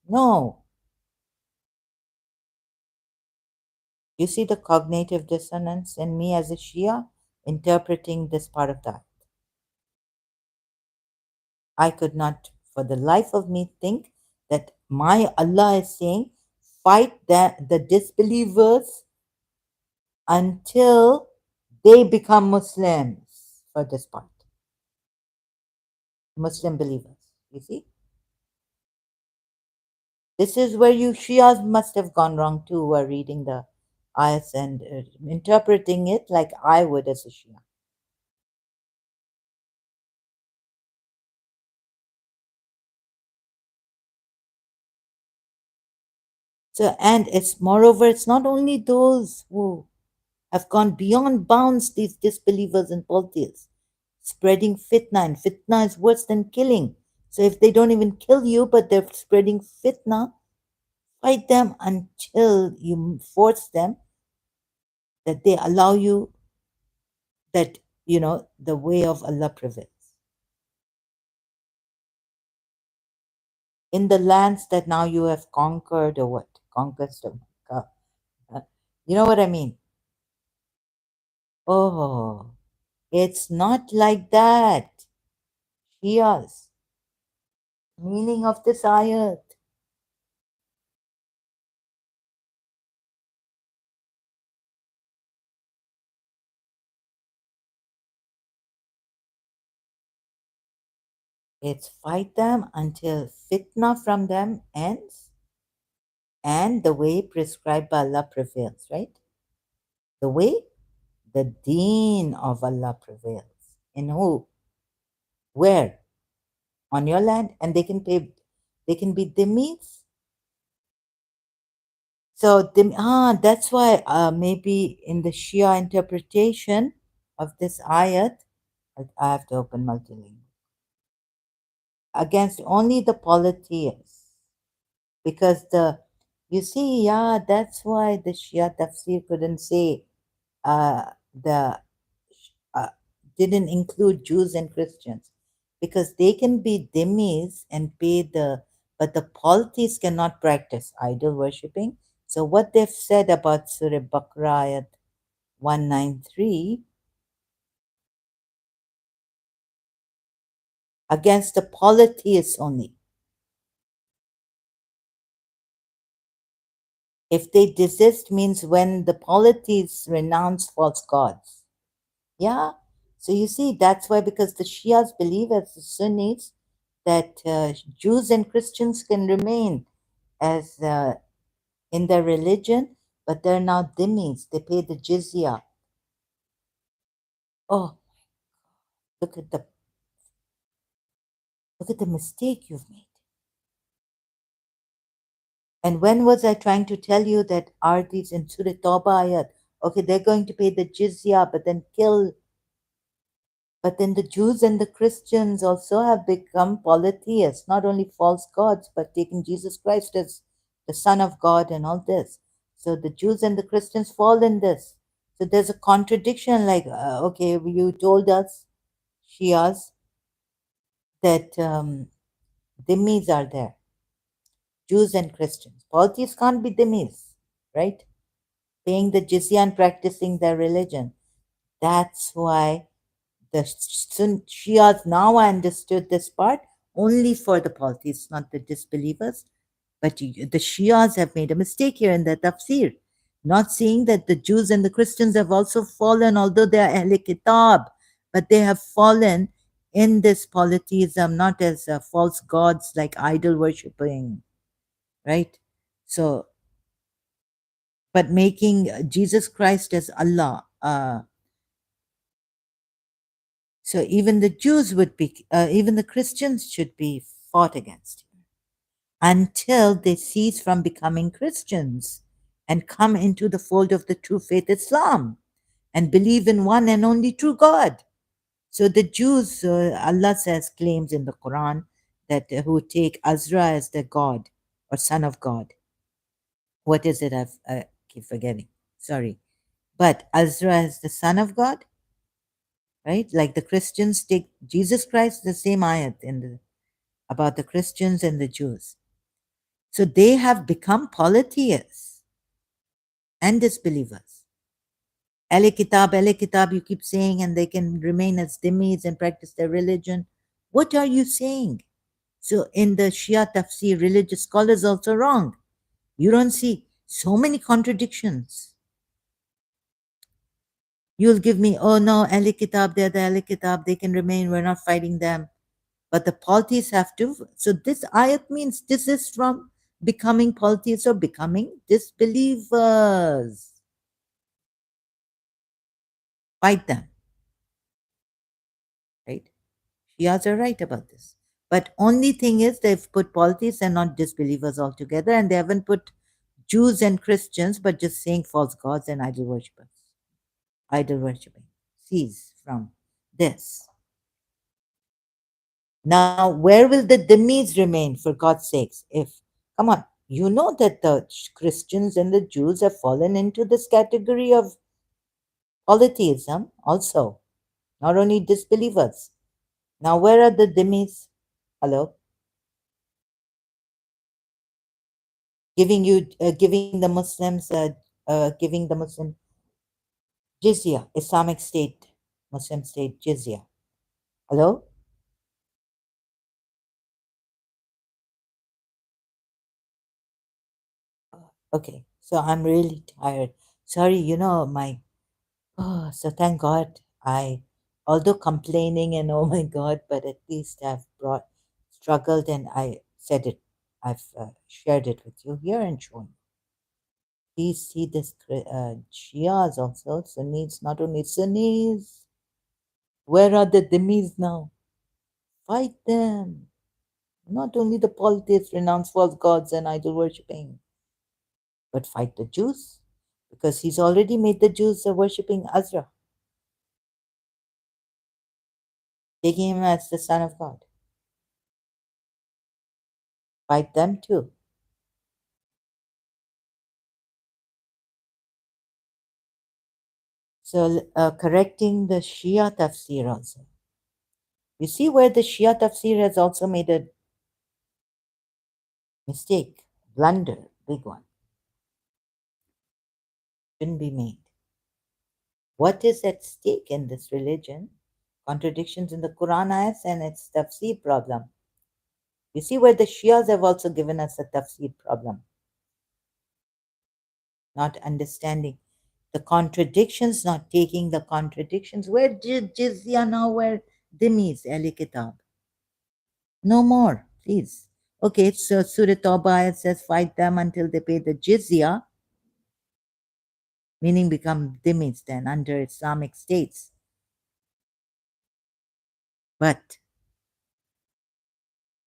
No. You see the cognitive dissonance in me as a Shia interpreting this part of that. I could not for the life of me think that my Allah is saying, fight the disbelievers until they become Muslims, for this part. Muslim believers, you see? This is where you Shias must have gone wrong too, who are reading the ayats and interpreting it like I would as a Shia. So, and it's moreover, it's not only those who have gone beyond bounds, these disbelievers and polytheists, spreading fitna, and fitna is worse than killing. So if they don't even kill you, but they're spreading fitna, fight them until you force them, that they allow you, that, the way of Allah prevails. In the lands that now you have conquered, or what? Conquest of Makkah. You know what I mean? Oh, it's not like that. Shias. Meaning of this ayat. It's fight them until fitna from them ends and the way prescribed by Allah prevails, right? The way, the deen of Allah prevails. In who? Where? On your land, and they can be dhimmis. So that's why maybe in the Shia interpretation of this ayat, I have to open multilingual, against only the polytheists, because you see, yeah, that's why the Shia Tafsir couldn't say the uh, didn't include Jews and Christians, because they can be dhimmis and pay but the polytheists cannot practice idol worshipping, So what they've said about Surah Baqarah ayat 193 against the polytheists only. If they desist means when the polytheists renounce false gods. Yeah. So you see, that's why, because the Shias believe, as the Sunnis, that Jews and Christians can remain as in their religion, but they're now dhimmis. They pay the jizya. Oh, look at the mistake you've made. And when was I trying to tell you that are these in Surah Tawbah ayat? Okay, they're going to pay the jizya, but then kill. But then the Jews and the Christians also have become polytheists, not only false gods, but taking Jesus Christ as the Son of God and all this. So the Jews and the Christians fall in this. So there's a contradiction like, okay, you told us, Shias, that dhimmis are there, Jews and Christians. Polytheists can't be dhimmis, right? Paying the jizya and practicing their religion. That's why the Shias, now I understood this part, only for the polytheists, not the disbelievers. But the Shias have made a mistake here in the tafsir, not seeing that the Jews and the Christians have also fallen, although they are Ahl Kitab, but they have fallen in this polytheism, not as false gods like idol worshipping, right? So, but making Jesus Christ as Allah. So even the Jews would be, even the Christians should be fought against until they cease from becoming Christians and come into the fold of the true faith Islam and believe in one and only true God. So the Jews, Allah says, claims in the Quran that who take Azra as their God or son of God. What is it? I keep forgetting. Sorry. But Azra is the son of God, right? Like the Christians take Jesus Christ, the same ayat in the about the Christians and the Jews. So they have become polytheists and disbelievers. Ale Kitab, you keep saying, and they can remain as dhimmis and practice their religion. What are you saying? So in the Shia Tafsir, religious scholars also wrong. You don't see so many contradictions. You'll give me, oh no, Ale Kitab, they're the Ale Kitab, they can remain, we're not fighting them. But the polytheists have to. So this ayat means this is from becoming polytheists or becoming disbelievers. Fight them, right? Shias are right about this. But only thing is they've put polytheists and not disbelievers altogether, and they haven't put Jews and Christians, but just saying false gods and idol worshippers. Idol worshipping. Cease from this. Now, where will the dhimmis remain, for God's sakes? If, come on, you know that the Christians and the Jews have fallen into this category of polytheism also, not only disbelievers. Now, where are the dhimmis? Hello? Giving the Muslims, giving the Muslim jizya, Islamic State, Muslim State jizya. Hello? Okay, so I'm really tired. Sorry, so thank God although complaining and oh my God, but at least I've struggled and I said it. I've shared it with you here and shown. Please see this Shias also, Sunnis, not only Sunnis. Where are the Dhimmis now? Fight them. Not only the polytheists renounce false gods and idol worshipping, but fight the Jews because he's already made the Jews worshipping Azra, taking him as the Son of God. Fight them too. So, correcting the Shia Tafsir also. You see where the Shia Tafsir has also made a mistake, blunder, big one. shouldn't be made. What is at stake in this religion? Contradictions in the Quran ayats and its tafsir problem. You see where the Shias have also given us a tafsir problem. Not understanding the contradictions, not taking the contradictions. Where jizya now? Where dhimis, ahli kitab? No more, please. Okay, so Surah Tawbah it says, fight them until they pay the jizya, meaning become dhimis then under Islamic states. But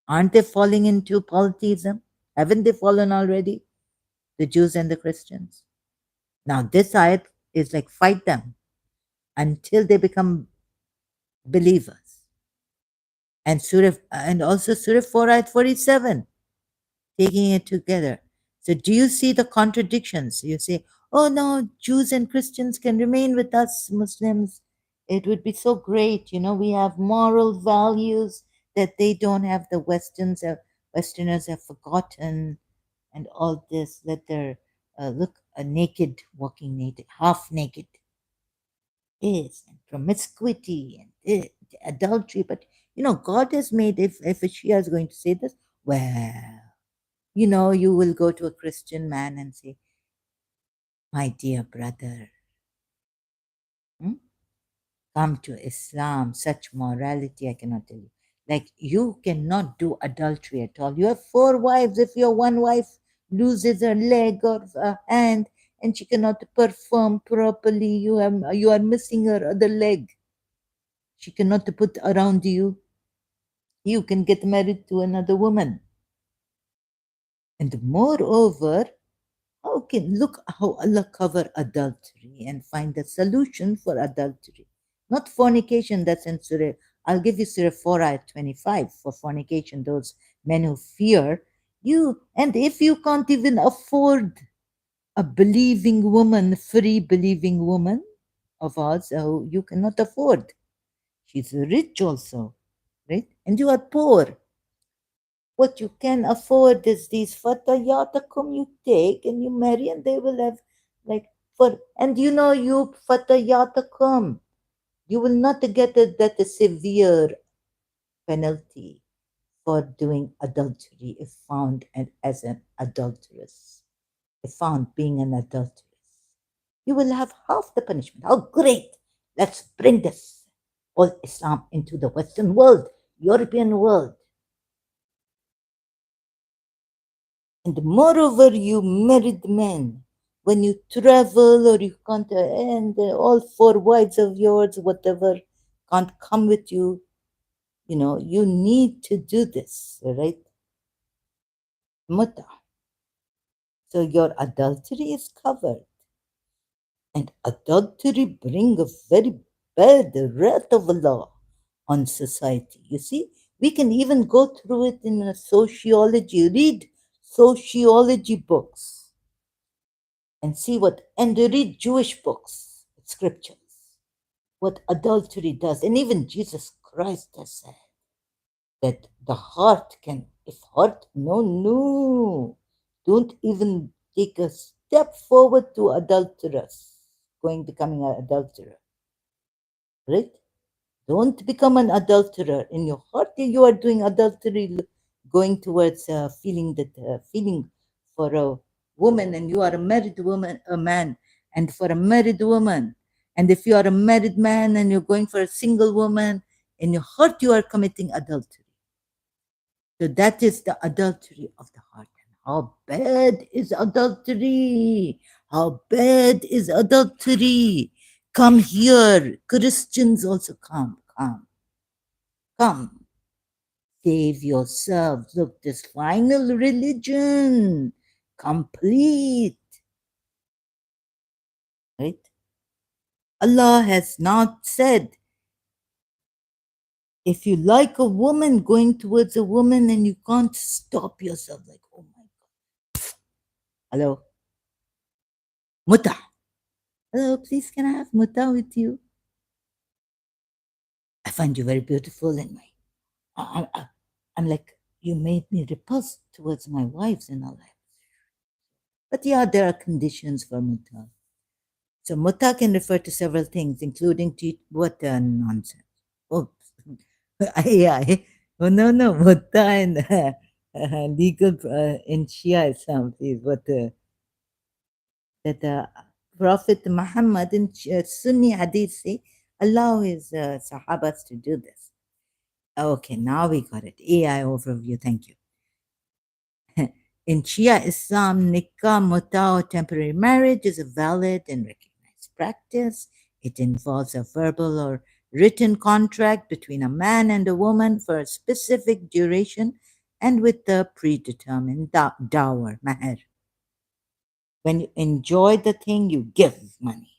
aren't they falling into polytheism? Haven't they fallen already? The Jews and the Christians. Now, this ayat is like fight them until they become believers. And also Surah 4 ayat 47, taking it together. So do you see the contradictions? You say, oh no, Jews and Christians can remain with us Muslims. It would be so great. We have moral values that they don't have. The Westerners have forgotten, and all this, that they're look naked, walking naked, half naked, this and promiscuity and adultery. But God has made, if a Shia is going to say this, well, you will go to a Christian man and say, my dear brother, hmm, come to Islam, such morality I cannot tell you. Like, you cannot do adultery at all. You have 4 wives. If your one wife loses a leg or a hand and she cannot perform properly, you are missing her other leg. She cannot put around you. You can get married to another woman. And moreover, look how Allah cover adultery and find the solution for adultery. Not fornication, that's in Surah. I'll give you Surah 4 ayat 25 for fornication, those men who fear you. And if you can't even afford a believing woman, free believing woman of ours, you cannot afford. She's rich also, right? And you are poor. What you can afford is these fatayatakum you take and you marry, and they will have like and you fatayatakum, you will not get that a severe penalty for doing adultery if found as an adulteress, if found being an adulteress. You will have half the punishment. How great! Let's bring this all Islam into the Western world, European world. And moreover, you married men, when you travel or you can't, and all 4 wives of yours, whatever, can't come with you, you need to do this, right? Muta. So your adultery is covered. And adultery bring a very bad wrath of Allah on society. You see, we can even go through it in a sociology. Read sociology books and see and read Jewish books, scriptures, what adultery does. And even Jesus Christ has said that the heart can, if heart, no, don't even take a step forward to adulterous, becoming an adulterer, right? Don't become an adulterer. In your heart, you are doing adultery, going towards feeling for a woman, and you are a married woman, a man, and for a married woman. And if you are a married man and you're going for a single woman, in your heart, you are committing adultery. So that is the adultery of the heart. And how bad is adultery? How bad is adultery? Come here. Christians also come. Come. Save yourself. Look, this final religion. Complete. Right? Allah has not said, if you like a woman, going towards a woman and you can't stop yourself, like, oh my God. Hello? Muta. Hello, please, can I have muta with you? I find you very beautiful, and I'm like, you made me repulsed towards my wives and all that. But yeah, there are conditions for muta. So mutta can refer to several things, including what nonsense. Oops. Yeah. Oh, no, no. Mutta and legal in Shia Islam, please. What that the Prophet Muhammad in Sunni Hadith say, allow his Sahabas to do this. Okay, now we got it. AI overview. Thank you. In Shia Islam, nikah, muta, or temporary marriage is a valid and recognized practice. It involves a verbal or written contract between a man and a woman for a specific duration and with the predetermined dower, maher. When you enjoy the thing, you give money.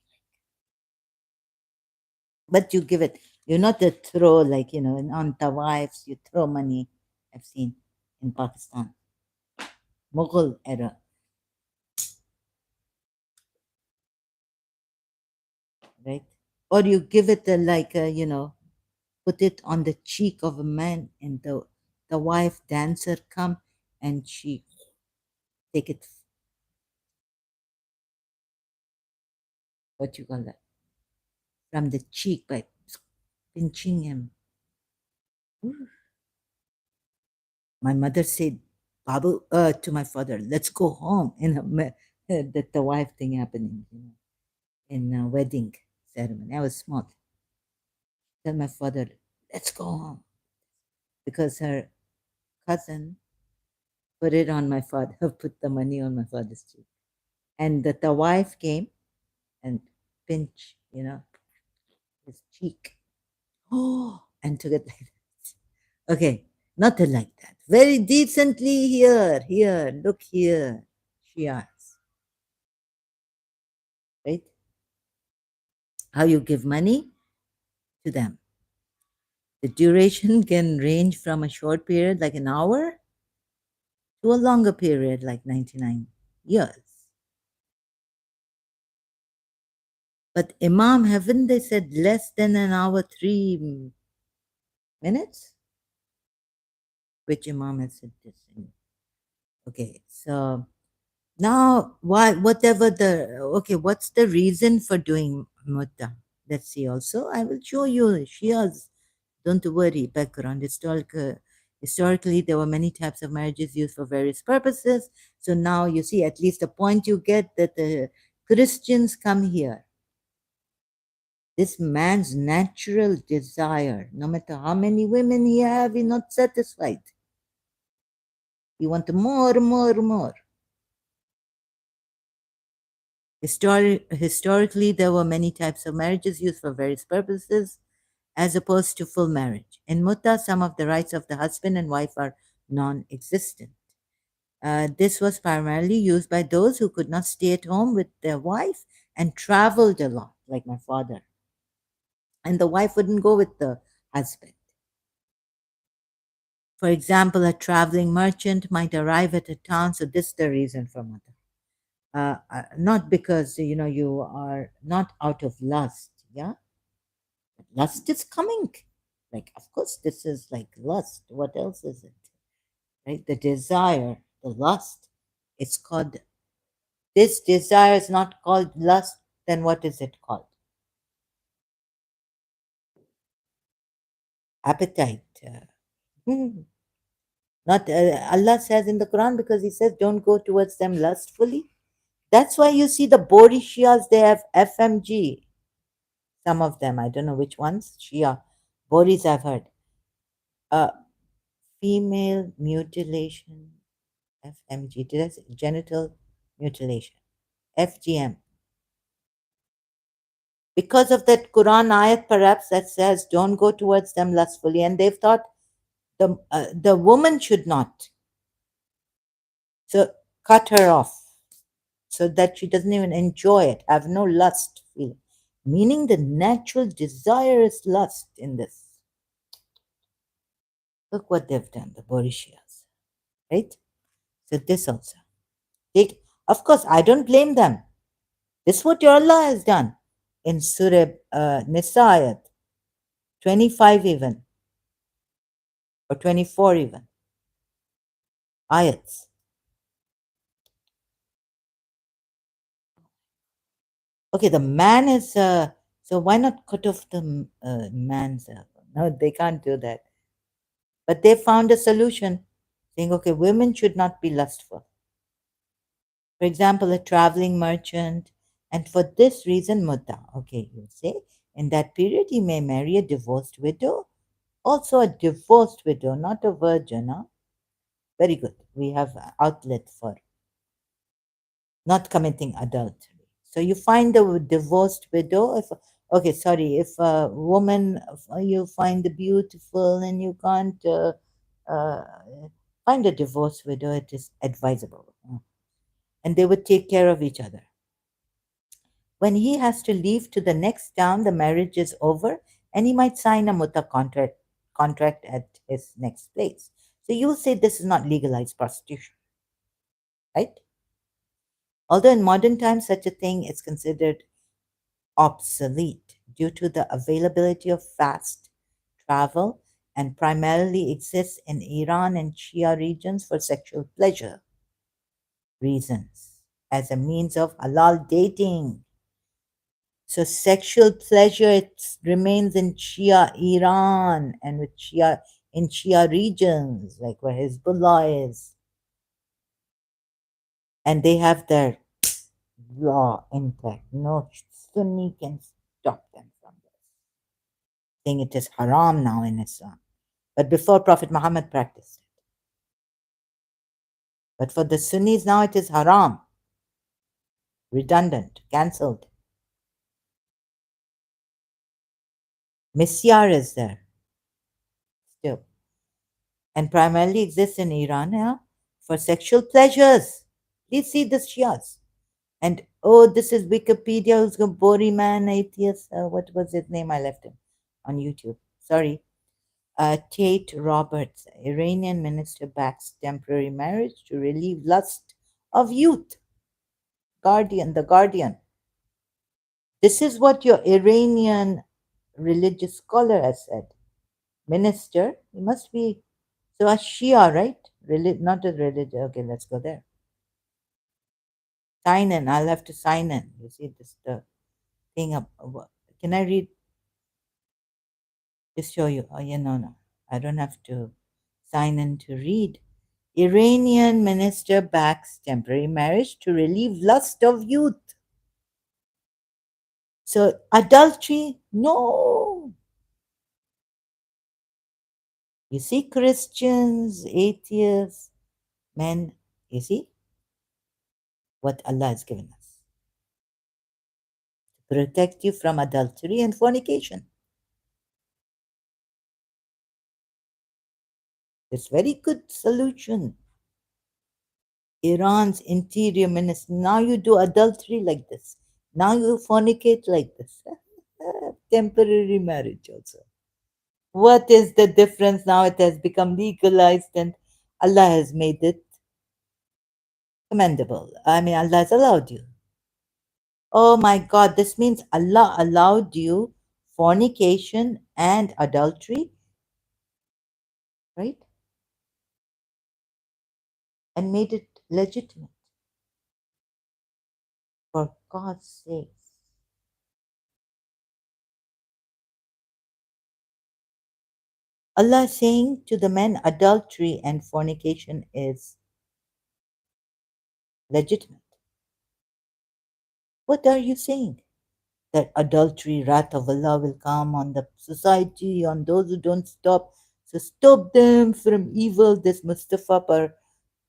But you give it, you're not a throw like, on tawafs, you throw money. I've seen in Pakistan, Mughal era, right? Or you give it put it on the cheek of a man, and the wife dancer come and she take it, what you call that, from the cheek by pinching him. My mother said, Babu, to my father, let's go home. That the wife thing happening, in a wedding ceremony. I was small. Tell my father, let's go home. Because her cousin put it on my father, put the money on my father's cheek. And the wife came and pinch, his cheek. Oh, and took it like that. Okay, not like that. Very decently here, look here. She asked, right? How you give money to them. The duration can range from a short period, like an hour, to a longer period, like 99 years. But Imam, haven't they said less than an hour, 3 minutes? Which Imam has said this? Okay, so now what's the reason for doing mutta? Let's see also. I will show you Shia's, don't worry, background. Historically, there were many types of marriages used for various purposes. So now you see at least a point you get that the Christians come here. This man's natural desire, no matter how many women he have, he's not satisfied. He wants more, more, more. Historically, there were many types of marriages used for various purposes, as opposed to full marriage. In mutta, some of the rights of the husband and wife are non-existent. This was primarily used by those who could not stay at home with their wife and traveled a lot, like my father. And the wife wouldn't go with the husband. For example, a traveling merchant might arrive at a town, so this is the reason for mother. Not because you are not out of lust, yeah. Lust is coming, like of course this is like lust. What else is it, right? The desire, the lust. It's called. This desire is not called lust. Then what is it called? Appetite. Not Allah says in the Quran, because He says don't go towards them lustfully. That's why you see the Bori Shias, they have FMG. Some of them, I don't know which ones, Shia. Boris I've heard. Female mutilation, FMG, did I say genital mutilation? FGM. Because of that Quran ayat, perhaps, that says don't go towards them lustfully, and they've thought the woman should not. So cut her off so that she doesn't even enjoy it, have no lust feeling. Meaning the natural desire is lust in this. Look what they've done, the Borishias, right? So this also. Of course, I don't blame them. This is what your Allah has done in Surah Nisa ayat 25 even, or 24 even. Ayats. Okay, the man is, so why not cut off the man's? No, they can't do that. But they found a solution saying, okay, women should not be lustful. For example, a traveling merchant, and for this reason, mutta. Okay, you say, in that period, he may marry a divorced widow, also a divorced widow, not a virgin. Huh? Very good. We have outlet for not committing adultery. So you find a divorced widow. If okay, sorry, if a woman you find beautiful and you can't uh, find a divorced widow, it is advisable, and they would take care of each other. When he has to leave to the next town, the marriage is over, and he might sign a mutta contract at his next place. So you say this is not legalized prostitution, right? Although in modern times such a thing is considered obsolete due to the availability of fast travel and primarily exists in Iran and Shia regions for sexual pleasure reasons as a means of halal dating. So sexual pleasure it remains in Shia Iran and with Shia in Shia regions like where Hezbollah is, and they have their law intact. No Sunni can stop them from this, saying it is haram now in Islam. But before Prophet Muhammad practiced it. But for the Sunnis now it is haram, redundant, cancelled. Misyar is there still and primarily exists in Iran, yeah, for sexual pleasures. Please see the Shias. And oh, this is Wikipedia, who's a Bori man, atheist. What was his name? I left him on YouTube. Sorry. Tate Roberts, Iranian minister backs temporary marriage to relieve lust of youth. Guardian, the Guardian. This is what your Iranian religious scholar has said. Minister, he must be, so a Shia, right? Not a religion. Okay, let's go there. Sign in. I'll have to sign in. You see, this the thing up. Can I read? Just show you. Oh, yeah, no, no. I don't have to sign in to read. Iranian minister backs temporary marriage to relieve lust of youth. So adultery, no. You see, Christians, atheists, men, you see what Allah has given us to protect you from adultery and fornication. It's very good solution. Iran's interior minister, now you do adultery like this. Now you fornicate like this. Temporary marriage also. What is the difference now? It has become legalized and Allah has made it commendable. I mean, Allah has allowed you. Oh my God, this means Allah allowed you fornication and adultery, right? And made it legitimate. For God's sake. Allah is saying to the men, adultery and fornication is legitimate. What are you saying? That adultery, wrath of Allah will come on the society, on those who don't stop. So stop them from evil. This Mustafa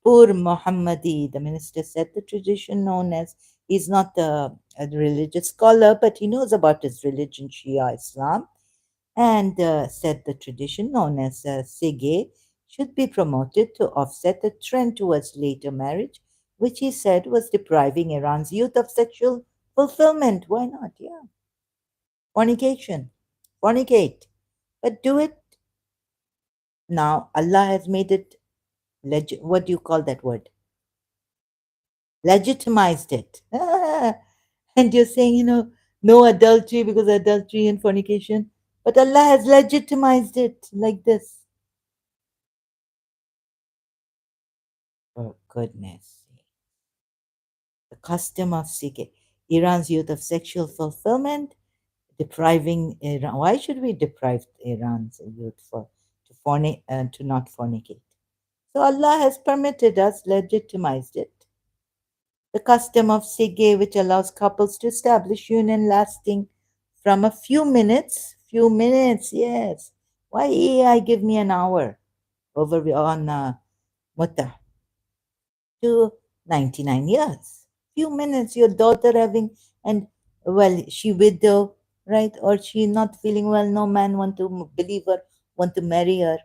Poor Muhammadi, the minister said the tradition known as, he's not a religious scholar, but he knows about his religion, Shia Islam, and said the tradition known as Sige should be promoted to offset the trend towards later marriage, which he said was depriving Iran's youth of sexual fulfillment. Why not? Yeah. Fornication. Fornicate. But do it now. Allah has made it, what do you call that word? Legitimized it. And you're saying, no adultery because adultery and fornication. But Allah has legitimized it like this. For goodness sake. The custom of Sikh. Iran's youth of sexual fulfillment, depriving Iran. Why should we deprive Iran's youth to not fornicate? So Allah has permitted us, legitimized it. The custom of sige, which allows couples to establish union lasting from a few minutes, yes. Why AI give me an hour over on Mutta to 99 years? Few minutes, your daughter having, and well, she widow, right? Or she not feeling well, no man want to believe her, want to marry her.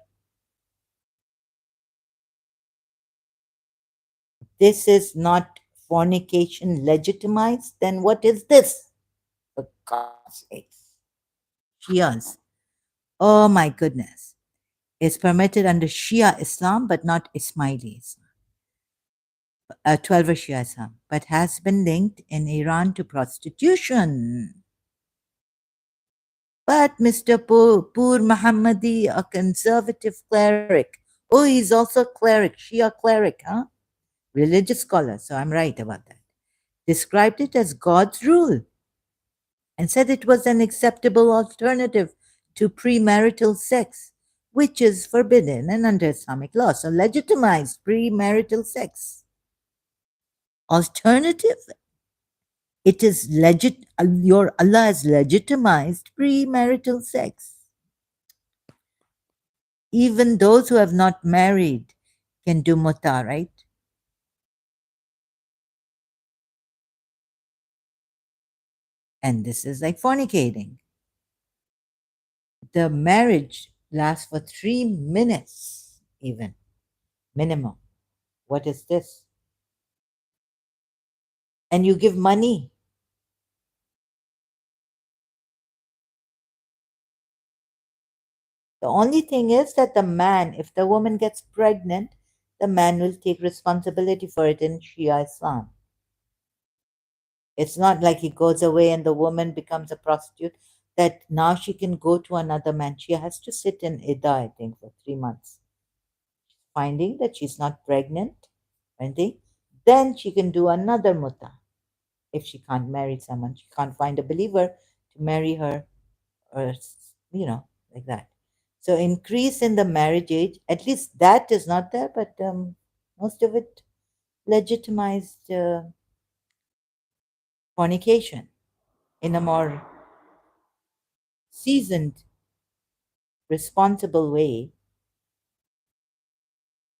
This is not fornication legitimized, then what is this? For God's sakes. Shias. Oh my goodness. It's permitted under Shia Islam, but not Ismaili Islam. 12 Shia Islam, but has been linked in Iran to prostitution. But Mr. Pur Muhammadi, a conservative cleric, oh, he's also a cleric, Shia cleric, huh? Religious scholar, so I'm right about that, described it as God's rule and said it was an acceptable alternative to premarital sex, which is forbidden and under Islamic law. So legitimized premarital sex. Alternative, it is your Allah has legitimized premarital sex. Even those who have not married can do muta, right? And this is like fornicating. The marriage lasts for 3 minutes, even minimum. What is this? And you give money. The only thing is that the man, if the woman gets pregnant, the man will take responsibility for it in Shia Islam. It's not like he goes away and the woman becomes a prostitute, that now she can go to another man. She has to sit in Ida, I think, for 3 months. Finding that she's not pregnant, anything, then she can do another muta. If she can't marry someone, she can't find a believer to marry her, or like that. So increase in the marriage age, at least that is not there, but most of it legitimized fornication in a more seasoned, responsible way,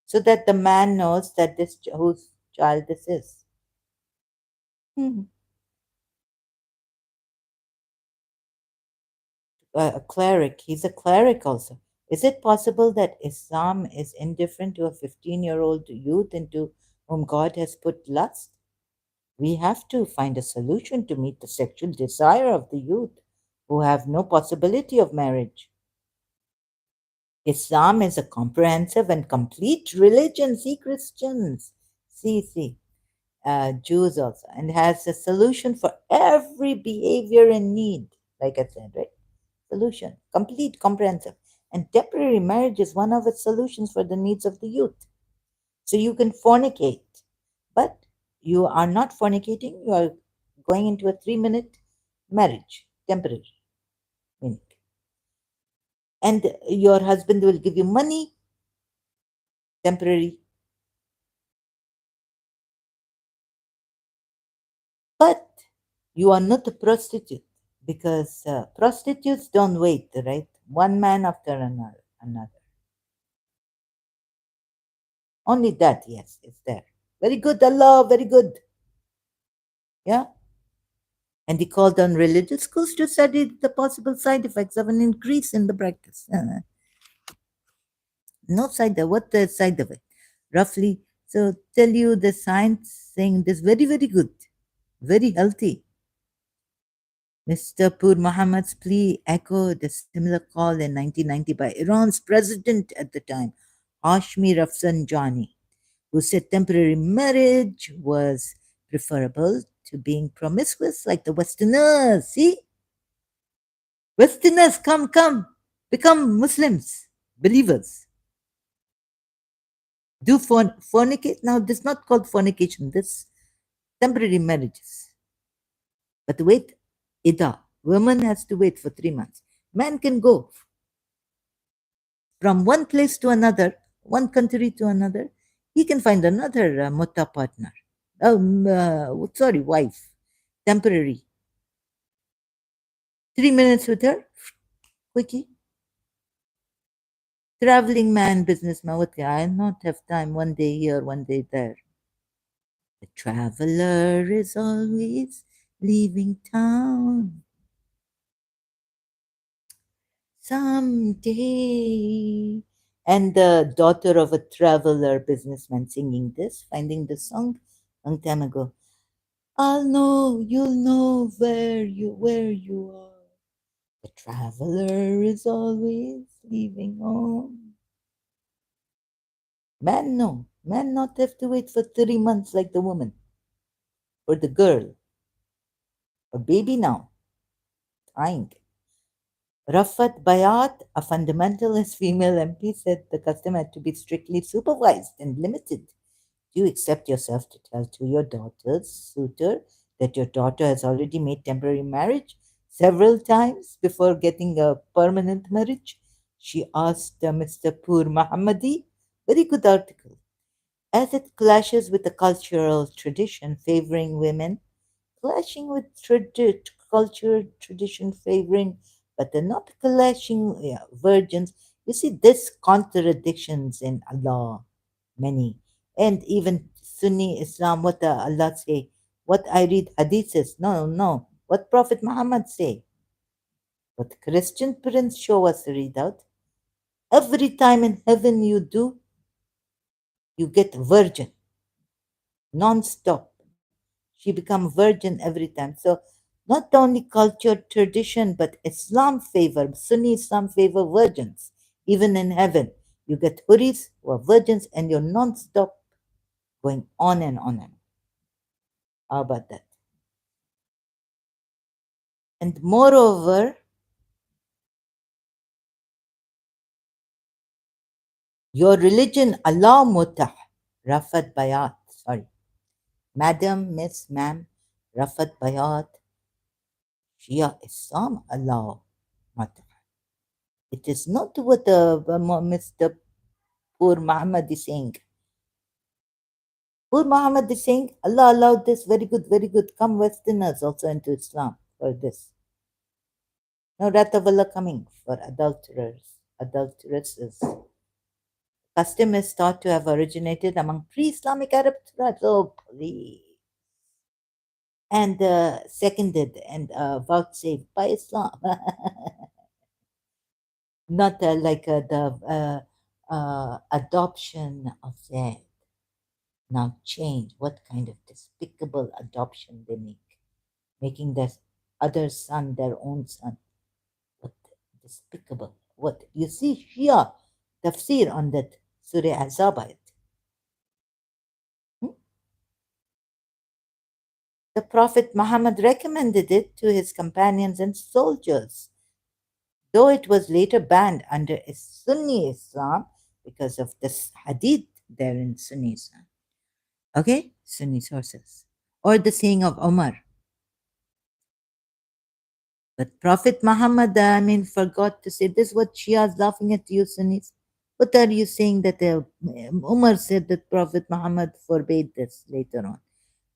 so that the man knows that whose child this is. Hmm. A cleric, he's a cleric also. Is it possible that Islam is indifferent to a 15-year-old youth into whom God has put lust? We have to find a solution to meet the sexual desire of the youth who have no possibility of marriage. Islam is a comprehensive and complete religion. See, Christians, see, Jews also, and has a solution for every behavior and need. Like I said, right? Solution, complete, comprehensive. And temporary marriage is one of its solutions for the needs of the youth. So you can fornicate, but you are not fornicating, you are going into a 3 minute marriage, temporary. Meaning. And your husband will give you money, temporary. But you are not a prostitute, because prostitutes don't wait, right? One man after another. Only that, yes, is there. Very good, Allah, very good. Yeah. And he called on religious schools to study the possible side effects of an increase in the practice. No side, what the side effect? Roughly, so tell you the science saying this very, very good, very healthy. Mr. Pur Muhammad's plea echoed a similar call in 1990 by Iran's president at the time, Hashmi Rafsanjani, who said temporary marriage was preferable to being promiscuous like the Westerners. See? Westerners, come, become Muslims, believers. Do fornicate. Now, this is not called fornication, this temporary marriages. But wait, Ida, woman has to wait for 3 months. Man can go from one place to another, one country to another. He can find another mutta partner. Sorry, wife, temporary. 3 minutes with her, quickie. Traveling man, businessman, what? I not have time. One day here, one day there. The traveler is always leaving town. Someday. And the daughter of a traveler businessman singing this, finding the song long time ago. I'll know, you'll know where you are. The traveler is always leaving home. Man, no. Man not have to wait for 3 months like the woman or the girl or baby now. Time. Rafat Bayat, a fundamentalist female MP, said the custom had to be strictly supervised and limited. Do you accept yourself to tell to your daughter's suitor that your daughter has already made temporary marriage several times before getting a permanent marriage? She asked Mr. Pur Muhammadi. Very good article. As it clashes with the cultural tradition favoring women, clashing with culture, tradition favoring, but they're not clashing, yeah, virgins. You see, this contradictions in Allah, many. And even Sunni Islam, what Allah say, what I read hadiths, no, no, what Prophet Muhammad say, what Christian parents show us read out. Every time in heaven you do, you get virgin, non-stop. She become virgin every time. So not only culture, tradition, but Islam favor, Sunni Islam favor virgins. Even in heaven, you get huris who are virgins and you're non-stop going on and on and on. How about that? And moreover, your religion allow mutah, Rafat Bayat, sorry, Madam, Miss, Ma'am, Rafat Bayat, Shia Islam allow mutah. It is not what Mr. Poor Muhammad is saying. Poor Muhammad is saying, Allah allowed this, very good, very good. Come Westerners also into Islam for this. No wrath of Allah coming for adulterers, adulteresses. Custom is thought to have originated among pre-Islamic Arab tribes. Oh, please. And seconded and vouchsafed by Islam. Not like the adoption of that. Now change. What kind of despicable adoption they make? Making their other son their own son. What despicable. What? You see Shia Tafsir on that Surah Azab. The Prophet Muhammad recommended it to his companions and soldiers, though it was later banned under Sunni Islam because of this hadith there in Sunni Islam. Okay, Sunni sources. Or the saying of Omar. But Prophet Muhammad, forgot to say this. What Shia is laughing at you, Sunnis. What are you saying that Umar said that Prophet Muhammad forbade this later on?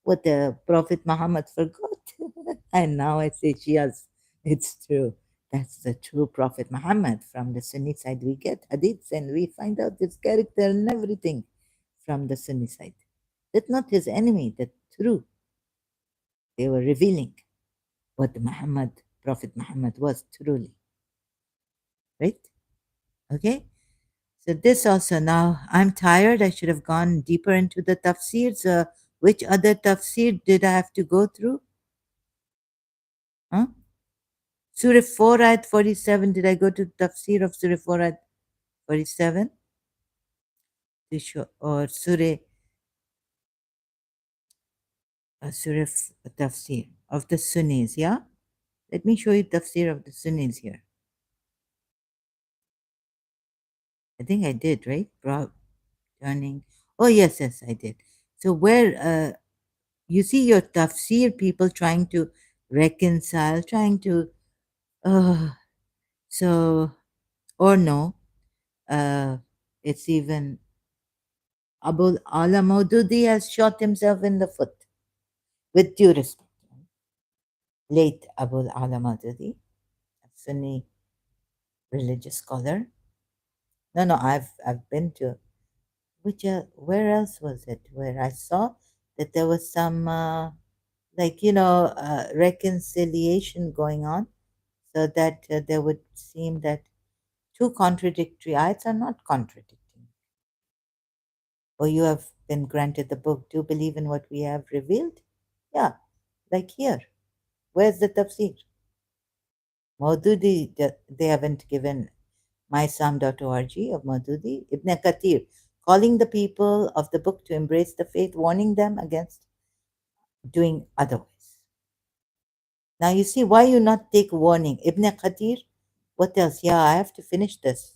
What the Prophet Muhammad forgot. And now I say Shias, it's true. That's the true Prophet Muhammad. From the Sunni side, we get hadiths and we find out his character and everything from the Sunni side. That's not his enemy, that's true. They were revealing what Muhammad, Prophet Muhammad was truly. Right? Okay? So this also now, I'm tired. I should have gone deeper into the tafsirs. Which other tafsir did I have to go through? Huh? Surah 4 ayat 47. Did I go to tafsir of Surah 4 ayat 47? Or Surah tafsir of the Sunnis, yeah? Let me show you tafsir of the Sunnis here. I think I did, right? Turning. Oh, yes, yes, I did. So where you see your tafsir people trying to reconcile, trying to, uh, so, or no, uh, it's even Abul Ala Maududi has shot himself in the foot, with due respect. Late Abul Ala Maududi, a Sunni religious scholar. No, no, I've been to, which where else was it? Where I saw that there was some like reconciliation going on, so that there would seem that two contradictory ayats are not contradicting. Or you have been granted the book. Do you believe in what we have revealed? Yeah, like here. Where's the tafsir? Maududi, they haven't given mysam.org of Maududi. Ibn Kathir, calling the people of the book to embrace the faith, warning them against doing otherwise. Now you see why you not take warning. Ibn Kathir, what else? Yeah, I have to finish this.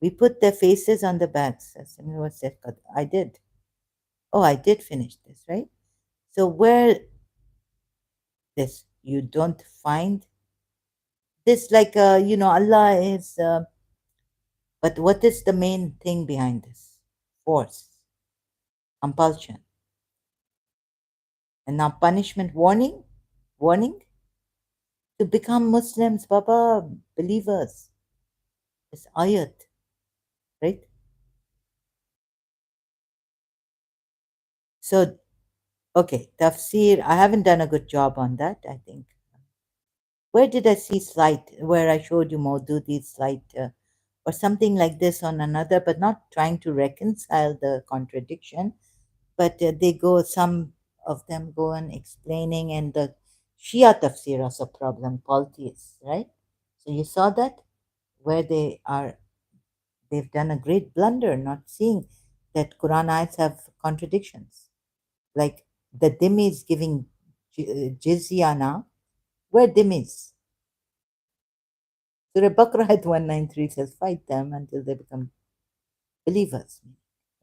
We put their faces on the bags. I did. Oh, I did finish this, right? So where this you don't find this, like Allah is, but what is the main thing behind this? Force, compulsion, and now punishment, warning to become Muslims, Baba, believers. This ayat, right? So, okay, tafsir. I haven't done a good job on that, I think. Where did I see slight? Where I showed you Maududi slight, or something like this on another, but not trying to reconcile the contradiction. But they go, some of them go on explaining, and the Shia tafsir also problem, polytheists, right? So you saw that where they've done a great blunder not seeing that Quran ayats have contradictions. Like the dhimmis giving jizya now, where dhimmis? Surah Baqarah ayat 193 says, fight them until they become believers,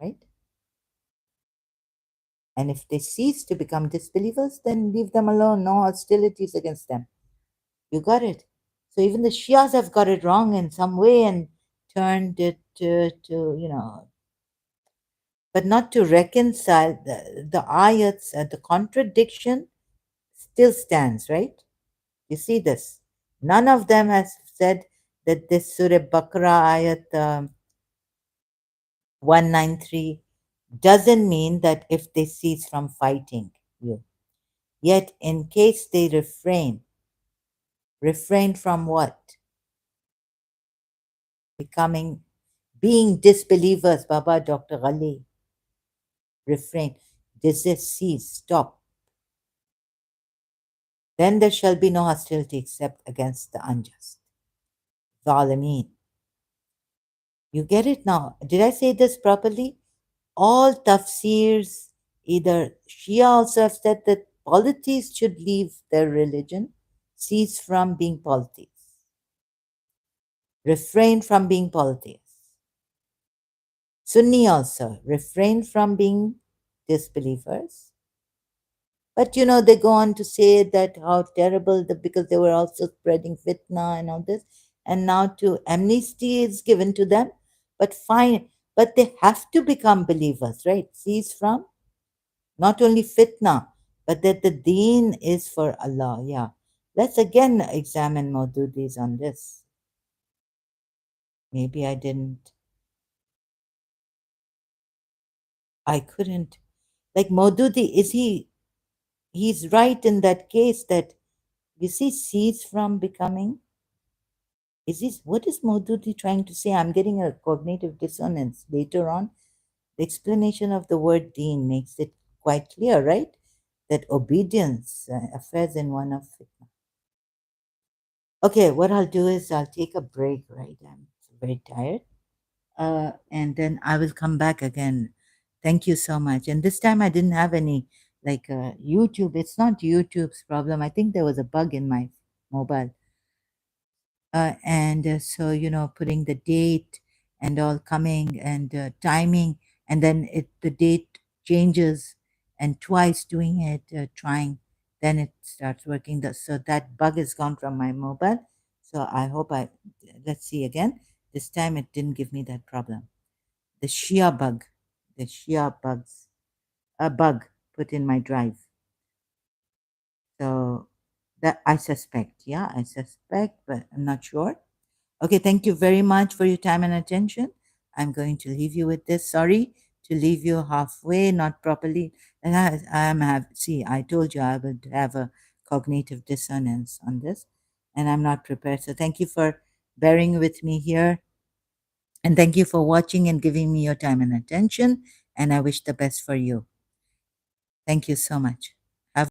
right? And if they cease to become disbelievers, then leave them alone. No hostilities against them. You got it. So even the Shias have got it wrong in some way and turned it to but not to reconcile the ayats. The contradiction still stands, right? You see this. None of them has said that this Surah Baqarah ayat 193 doesn't mean that if they cease from fighting you. Yet, in case they refrain from what? Being disbelievers, Baba Dr. Ghali, refrain, desist, cease, stop. Then there shall be no hostility except against the unjust. Zalimeen. You get it now? Did I say this properly? All tafsirs, either Shia also have said that polytheists should leave their religion, cease from being polytheists, refrain from being polytheists. Sunni also refrain from being disbelievers. But they go on to say that how terrible because they were also spreading fitna and all this, and now to amnesty is given to them. But fine, but they have to become believers, right? Cease from not only fitna, but that the deen is for Allah. Yeah. Let's again examine Maududi's on this. Maybe I couldn't. Like Maududi, he's right in that case that, you see, cease from becoming. What is Maududi trying to say? I'm getting a cognitive dissonance. Later on, the explanation of the word deen makes it quite clear, right? That obedience affairs in one of fitna. Okay, what I'll do is I'll take a break, right? I'm very tired. And then I will come back again. Thank you so much. And this time I didn't have any YouTube. It's not YouTube's problem. I think there was a bug in my mobile. And so, putting the date and all coming and timing, and then the date changes, and twice doing it, trying. then it starts working. So that bug is gone from my mobile. So I hope let's see again. This time it didn't give me that problem. The Shia bug, the Shia bugs, a bug put in my drive. So that I suspect, yeah, I suspect, but I'm not sure. Okay, thank you very much for your time and attention. I'm going to leave you with this. Sorry to leave you halfway, not properly. And see, I told you I would have a cognitive dissonance on this, and I'm not prepared. So thank you for bearing with me here. And thank you for watching and giving me your time and attention. And I wish the best for you. Thank you so much.